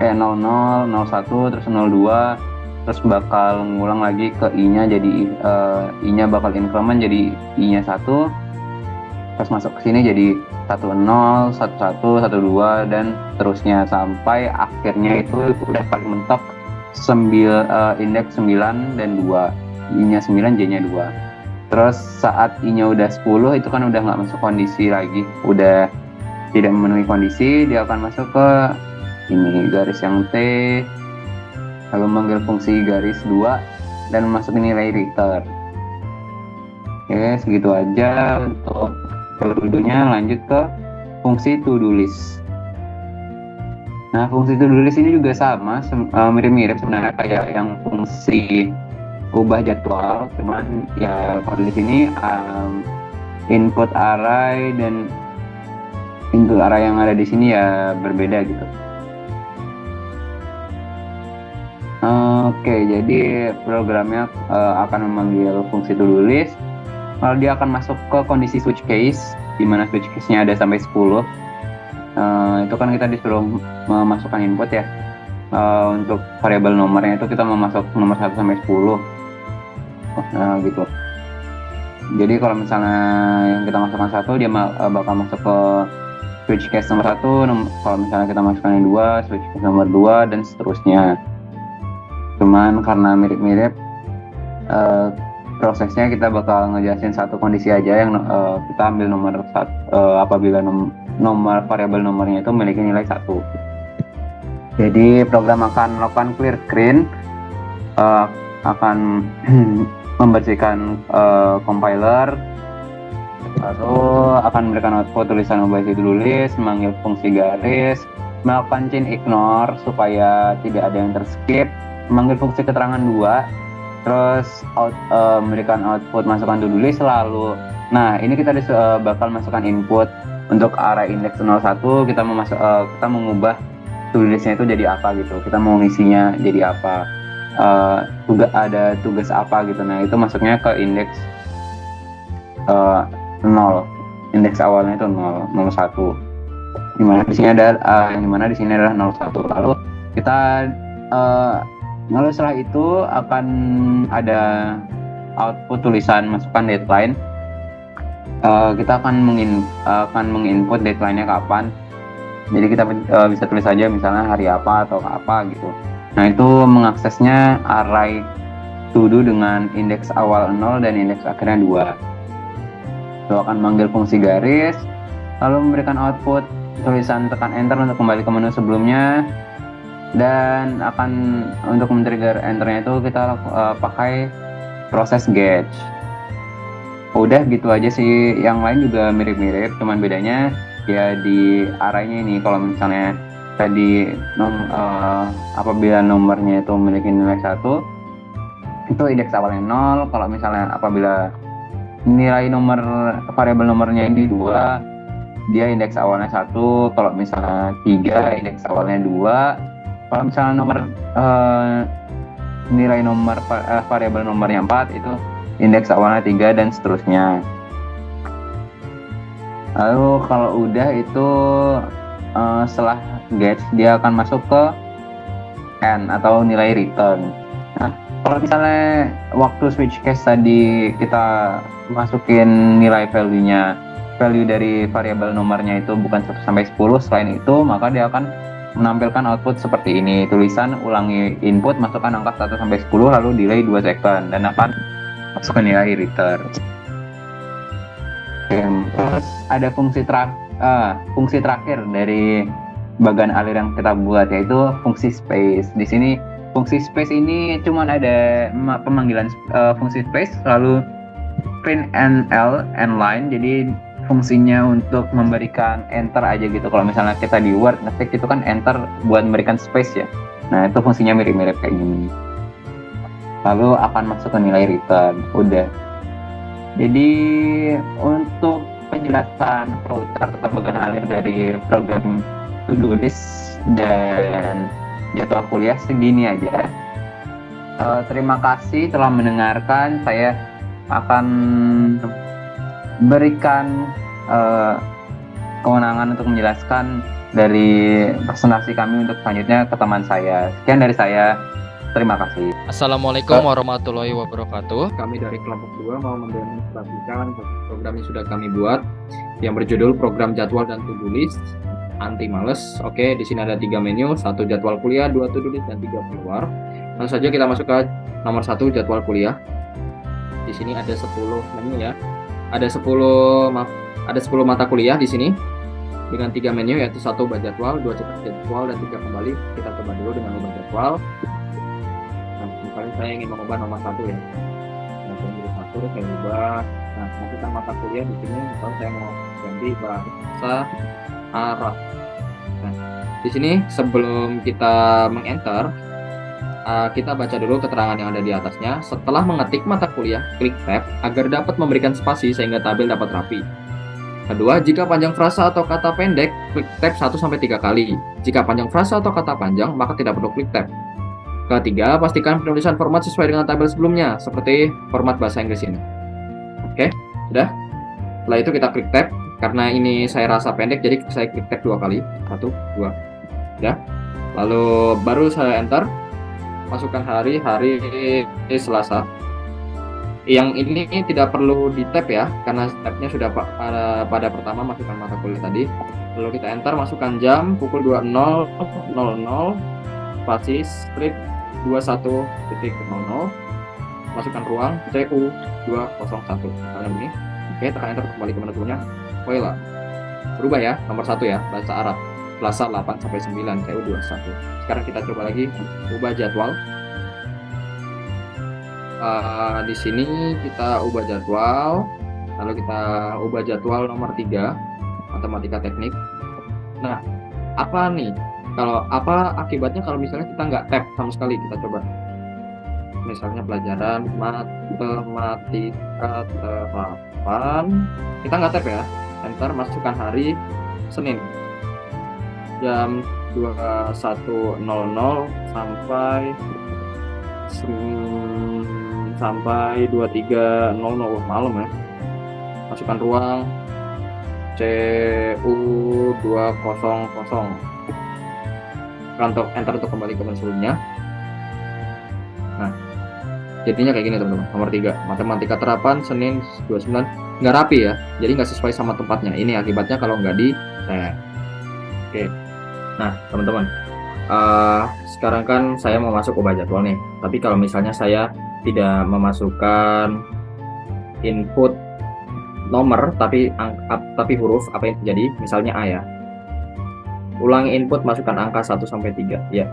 00, 01, terus 02, terus bakal ngulang lagi ke I-nya, jadi I-nya bakal increment jadi I-nya 1, terus masuk ke sini jadi 10, 11, 12, dan terusnya sampai akhirnya itu udah paling mentok indeks 9 dan 2, I-nya 9, J-nya 2. Terus saat I-nya udah 10 itu kan udah nggak masuk kondisi lagi, udah tidak memenuhi kondisi, dia akan masuk ke ini garis yang T, lalu manggil fungsi garis 2 dan masukin nilai return. Oke, segitu aja untuk to-do-nya. Lanjut ke fungsi to-do list. Nah, fungsi to-do list ini juga sama, mirip-mirip sebenarnya kayak yang fungsi ubah jadwal, cuman ya kalau di sini input array dan input array yang ada di sini ya berbeda gitu. Oke, jadi programnya akan memanggil fungsi to-do list. Lalu dia akan masuk ke kondisi switch case, di mana switch case-nya ada sampai 10. Itu kan kita disuruh memasukkan input ya. Untuk variabel nomornya itu kita memasuk nomor 1 sampai 10. Gitu. Jadi kalau misalnya yang kita masukkan 1, dia bakal masuk ke switch case nomor 1. Kalau misalnya kita masukkan yang 2, switch case nomor 2, dan seterusnya. Cuman karena mirip-mirip, prosesnya kita bakal ngejelasin satu kondisi aja yang kita ambil nomor apabila nomor variabel nomornya itu memiliki nilai 1. Jadi program akan melakukan clear screen, akan membersihkan compiler, lalu akan memberikan output tulisan membaca to-do list, memanggil fungsi garis, melakukan chain ignore supaya tidak ada yang terskip, memanggil fungsi keterangan 2, terus memberikan output masukkan to-do list. Lalu ini kita bakal masukkan input untuk array index 01. Kita mengubah to-do listnya itu jadi apa gitu, kita mau ngisinya jadi apa, ada tugas apa gitu. Nah itu masuknya ke indeks 0, indeks awalnya itu 01, dimana di sini adalah 01. Lalu kita lalu setelah itu akan ada output tulisan masukkan deadline. Kita akan menginput deadline-nya kapan. Jadi kita bisa tulis saja misalnya hari apa atau apa gitu. Nah itu mengaksesnya array to do dengan indeks awal 0 dan indeks akhirnya 2. Itu akan manggil fungsi garis, lalu memberikan output tulisan tekan enter untuk kembali ke menu sebelumnya. Dan untuk men-trigger enternya itu kita pakai proses gauge. Udah gitu aja sih, yang lain juga mirip-mirip, cuman bedanya ya di arraynya ini. Kalau misalnya tadi apabila nomornya itu memiliki nilai 1, itu indeks awalnya 0. Kalau misalnya apabila nilai variabel nomornya ini 2, dia indeks awalnya 1. Kalau misalnya 3, indeks awalnya 2. Kalau misalnya nilai variabel nomornya 4, itu indeks awalnya 3 dan seterusnya. Lalu kalau udah itu setelah gauge dia akan masuk ke end atau nilai return. Nah, kalau misalnya waktu switch case tadi kita masukin nilai value dari variabel nomornya itu bukan 1 sampai 10, selain itu maka dia akan menampilkan output seperti ini, tulisan ulangi input, masukkan angka 1 sampai 10, lalu delay 2 second, dan akan masuk ke nilai return. Terus ada fungsi terakhir dari bagan alir yang kita buat, yaitu fungsi space. Di sini fungsi space ini cuma ada pemanggilan fungsi space, lalu print end line. Jadi fungsinya untuk memberikan enter aja gitu. Kalau misalnya kita di Word ngetik itu kan enter buat memberikan space ya. Nah itu fungsinya mirip-mirip kayak gini. Lalu akan masuk ke nilai return. Udah. Jadi untuk penjelasan flowchart atau bagan alir dari program to-do list dan jadwal kuliah segini aja. Terima kasih telah mendengarkan. Saya akan berikan kewenangan untuk menjelaskan dari presentasi kami untuk selanjutnya ke teman saya. Sekian dari saya. Terima kasih. Assalamualaikum warahmatullahi wabarakatuh. Kami dari kelompok 2 mau mendemonstrasikan program yang sudah kami buat yang berjudul program jadwal dan to-do list anti males. Oke, di sini ada 3 menu, 1 jadwal kuliah, 2 to-do list, dan 3 keluar. Langsung saja kita masuk ke nomor 1 jadwal kuliah. Di sini ada 10 menu ya. Ada 10 mata kuliah di sini dengan 3 menu, yaitu 1 ubah jadwal, 2 cetak jadwal, dan 3 kembali. Kita coba dulu dengan ubah jadwal. Nah, misalnya saya ingin mengubah nomor 1 ya. Nah, saya saya ubah. Nah, masukkan mata kuliah di sini. Misalnya saya mau ganti bahasa Arab. Nah, di sini sebelum kita meng-enter, kita baca dulu keterangan yang ada di atasnya. Setelah mengetik mata kuliah, klik tab agar dapat memberikan spasi sehingga tabel dapat rapi. Kedua, jika panjang frasa atau kata pendek, klik tab 1-3 kali. Jika panjang frasa atau kata panjang, maka tidak perlu klik tab. Ketiga, pastikan penulisan format sesuai dengan tabel sebelumnya, seperti format bahasa Inggris ini. Oke, sudah. Setelah itu kita klik tab, karena ini saya rasa pendek, jadi saya klik tab 2 kali. 1, 2, ya. Lalu baru saya enter, masukkan hari Selasa. Yang ini tidak perlu di tab ya, karena tabnya sudah pada pertama masukkan mata kuliah tadi. Lalu kita enter, masukkan jam pukul 20.00, spasi strip 21.00, masukkan ruang CU 201. Kalian ini, oke, tekan enter kembali ke menu toolnya. Voila, berubah ya, nomor 1 ya, bahasa Arab, Selasa 8-9 CU 21. Sekarang kita coba lagi ubah jadwal. Di sini kita ubah jadwal, lalu kita ubah jadwal nomor 3, matematika teknik. Nah, apa nih? Apa akibatnya kalau misalnya kita nggak tab sama sekali? Kita coba. Misalnya pelajaran matematika terapan, kita nggak tab ya. Enter, masukkan hari Senin jam 21.00 sampai 23.00 malam ya. Masukkan ruang CU 200. Enter untuk kembali ke menu sebelumnya. Nah, jadinya kayak gini teman-teman. Nomor 3, matematika terapan Senin 29, nggak rapi ya, jadi nggak sesuai sama tempatnya. Ini akibatnya kalau nggak di Oke. Nah teman-teman, sekarang kan saya mau masuk ubah jadwal nih, tapi kalau misalnya saya tidak memasukkan input nomor tapi huruf, apa yang terjadi? Misalnya A ya, ulangi input, masukkan angka 1-3 ya,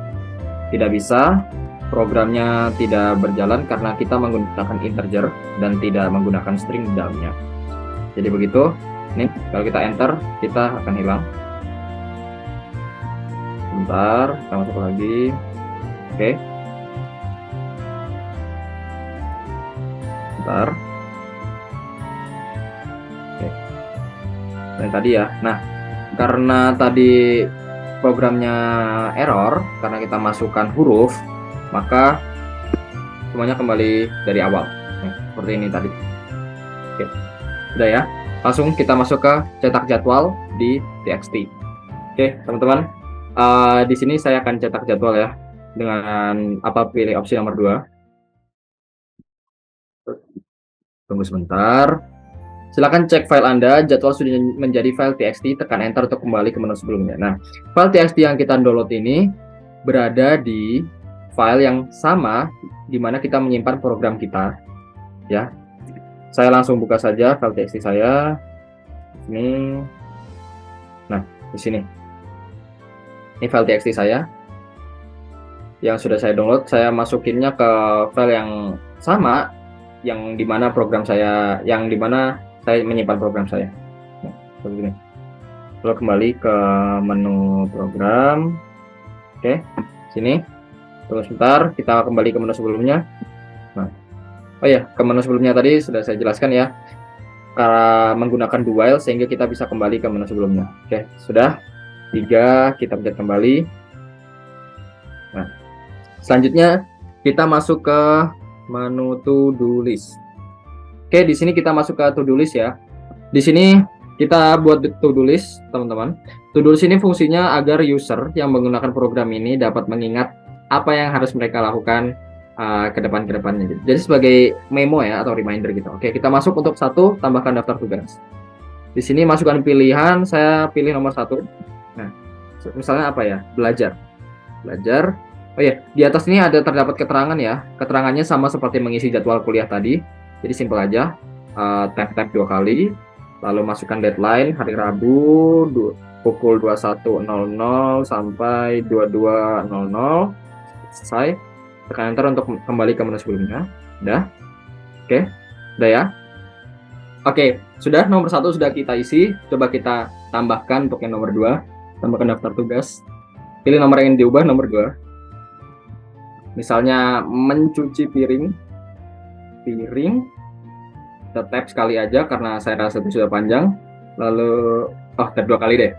tidak bisa, programnya tidak berjalan karena kita menggunakan integer dan tidak menggunakan string di dalamnya. Jadi begitu. Nih kalau kita enter, kita akan hilang. Bentar, kita masuk lagi. Oke, bentar. Oke, yang tadi ya. Nah, karena tadi programnya error karena kita masukkan huruf, maka semuanya kembali dari awal. Seperti ini tadi. Oke, sudah ya. Langsung kita masuk ke cetak jadwal di TXT. Oke, teman-teman. Di sini saya akan cetak jadwal ya dengan pilih opsi nomor 2. Tunggu sebentar. Silakan cek file Anda, jadwal sudah menjadi file TXT, tekan enter untuk kembali ke menu sebelumnya. Nah, file TXT yang kita download ini berada di file yang sama di mana kita menyimpan program kita. Ya. Saya langsung buka saja file TXT saya. Ini. Nah, di sini. Ini file TXT saya yang sudah saya download. Saya masukinnya ke file yang sama, yang dimana saya menyimpan program saya. Nah, seperti ini. Lalu kembali ke menu program. Oke, sini. Tunggu sebentar, kita kembali ke menu sebelumnya. Nah, oh ya, ke menu sebelumnya tadi sudah saya jelaskan ya, karena menggunakan do while sehingga kita bisa kembali ke menu sebelumnya. Oke, sudah. 3, kita pencet kembali. Nah, selanjutnya kita masuk ke menu to do list. Oke, di sini kita masuk ke to do list ya. Di sini kita buat to do list, teman-teman. To do list ini fungsinya agar user yang menggunakan program ini dapat mengingat apa yang harus mereka lakukan ke depannya. Jadi sebagai memo ya, atau reminder gitu. Oke, kita masuk untuk 1, tambahkan daftar tugas. Di sini masukkan pilihan, saya pilih nomor 1. Nah, misalnya apa ya? Belajar. Oh ya, di atas ini terdapat keterangan ya. Keterangannya sama seperti mengisi jadwal kuliah tadi. Jadi simpel aja. Tab 2 kali. Lalu masukkan deadline hari Rabu pukul 21.00 sampai 22.00. Selesai. Tekan enter untuk kembali ke menu sebelumnya. Udah. Oke. Udah ya. Oke, sudah nomor 1 sudah kita isi. Coba kita tambahkan untuk yang nomor 2. Tambahkan daftar tugas. Pilih nomor yang diubah, nomor 2. Misalnya mencuci piring. Kita tab sekali aja karena saya rasa itu sudah panjang. Lalu tab 2 kali deh.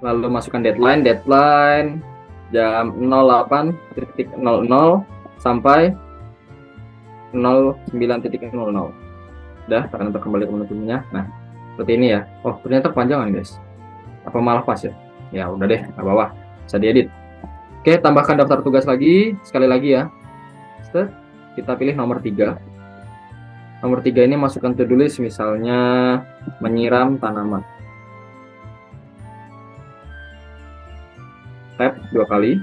Lalu masukkan deadline jam 08.00 sampai 09.00. Udah, tekan untuk kembali ke menu sebelumnya. Nah, seperti ini ya. Oh, ternyata kepanjangan guys. Apa malah pas ya? Ya udah deh, nggak apa-apa. Bisa diedit. Oke, tambahkan daftar tugas lagi. Sekali lagi ya. Set. Kita pilih nomor 3. Nomor 3 ini masukkan to-do list, misalnya menyiram tanaman. Tab 2 kali.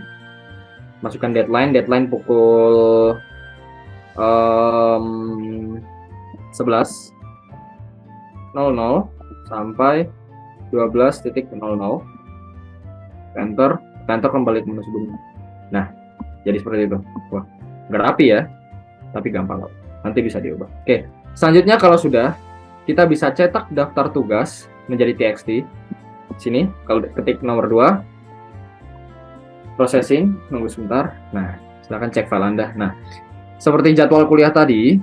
Masukkan deadline pukul 11.00 sampai 12.00. Enter kembali ke menu sebelumnya. Nah, jadi seperti itu. Wah, nggak rapi ya, tapi gampang kok. Nanti bisa diubah. Oke, selanjutnya kalau sudah, kita bisa cetak daftar tugas menjadi TXT. Sini, kalau ketik nomor 2, processing, nunggu sebentar. Nah, silakan cek file Anda. Nah, seperti jadwal kuliah tadi,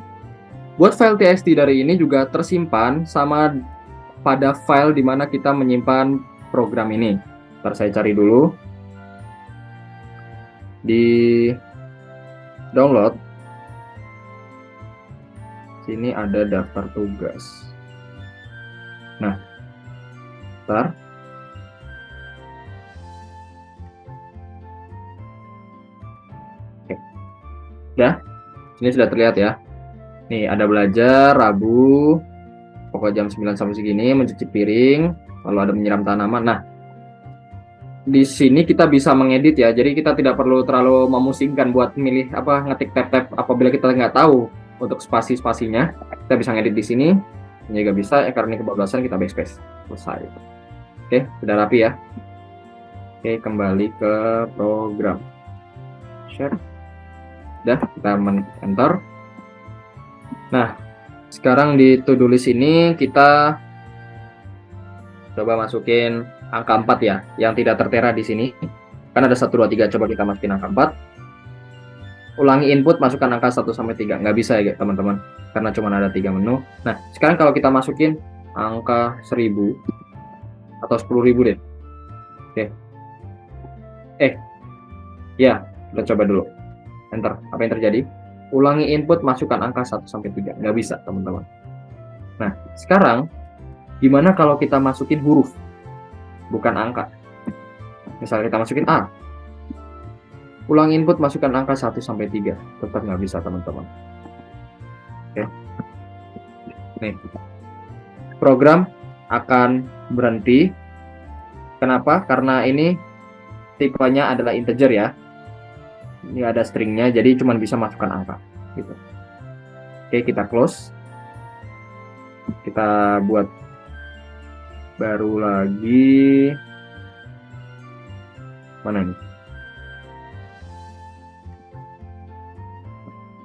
buat file TXT dari ini juga tersimpan sama pada file di mana kita menyimpan program ini. Ntar saya cari dulu. Di download. Sini ada daftar tugas. Nah, ntar. Oke. Udah. Ini sudah terlihat ya. Nih, ada belajar, Rabu, pokok jam 9 sampai segini, mencuci piring, lalu ada menyiram tanaman. Nah, di sini kita bisa mengedit ya, jadi kita tidak perlu terlalu memusingkan buat milih ngetik tab-tab apabila kita nggak tahu untuk spasi-spasinya. Kita bisa ngedit di sini, ini juga bisa ya, karena ini kebablasan kita backspace. Selesai. Oke, sudah rapi ya. Oke, kembali ke program. Share. Udah, kita enter. Nah, sekarang di to-do list ini kita coba masukin angka 4 ya, yang tidak tertera di sini. Kan ada 1, 2, 3, coba kita masukin angka 4. Ulangi input, masukkan angka 1 sampai 3. Nggak bisa ya teman-teman, karena cuma ada 3 menu. Nah, sekarang kalau kita masukin angka 1000 atau 10.000 deh. Oke. Ya, kita coba dulu. Enter. Apa yang terjadi? Ulangi input, masukkan angka 1 sampai 3. Nggak bisa, teman-teman. Nah, sekarang gimana kalau kita masukin huruf? Bukan angka. Misalnya kita masukin A. Ulang input, masukkan angka 1 sampai 3. Tetap nggak bisa, teman-teman. Oke. Nih. Program akan berhenti. Kenapa? Karena ini tipenya adalah integer ya. Ini ada stringnya, jadi cuma bisa masukkan angka. Gitu. Oke, kita close. Kita buat baru lagi. Mana ini?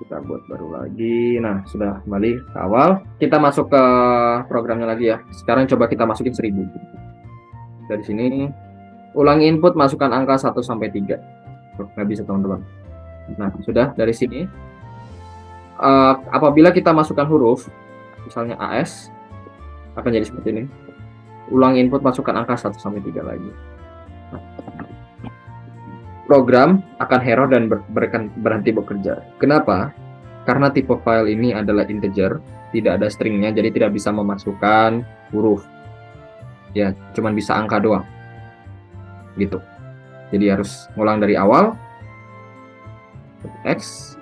Kita buat baru lagi. Nah, sudah kembali ke awal. Kita masuk ke programnya lagi ya. Sekarang coba kita masukin 1000. Dari sini, ulangi input, masukkan angka 1 sampai 3. Nggak bisa, teman-teman. Nah, sudah dari sini. Apabila kita masukkan huruf, misalnya AS, akan jadi seperti ini. Ulang input, masukkan angka 1 sampai 3 lagi. Nah, program akan error dan berhenti bekerja. Kenapa? Karena tipe file ini adalah integer, tidak ada stringnya, jadi tidak bisa memasukkan huruf. Ya, cuman bisa angka doang. Gitu. Jadi harus ngulang dari awal. X.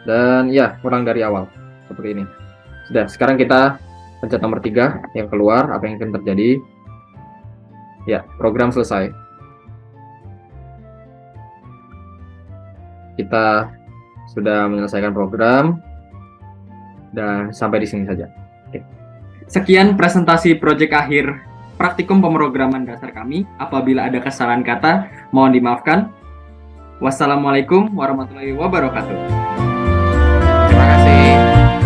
Dan ya, ngulang dari awal. Seperti ini. Sudah, sekarang kita pencet nomor 3 yang keluar. Apa yang akan terjadi? Ya, program selesai. Kita sudah menyelesaikan program. Dan sampai di sini saja. Oke. Sekian presentasi proyek akhir praktikum pemrograman dasar kami. Apabila ada kesalahan kata, mohon dimaafkan. Wassalamualaikum warahmatullahi wabarakatuh.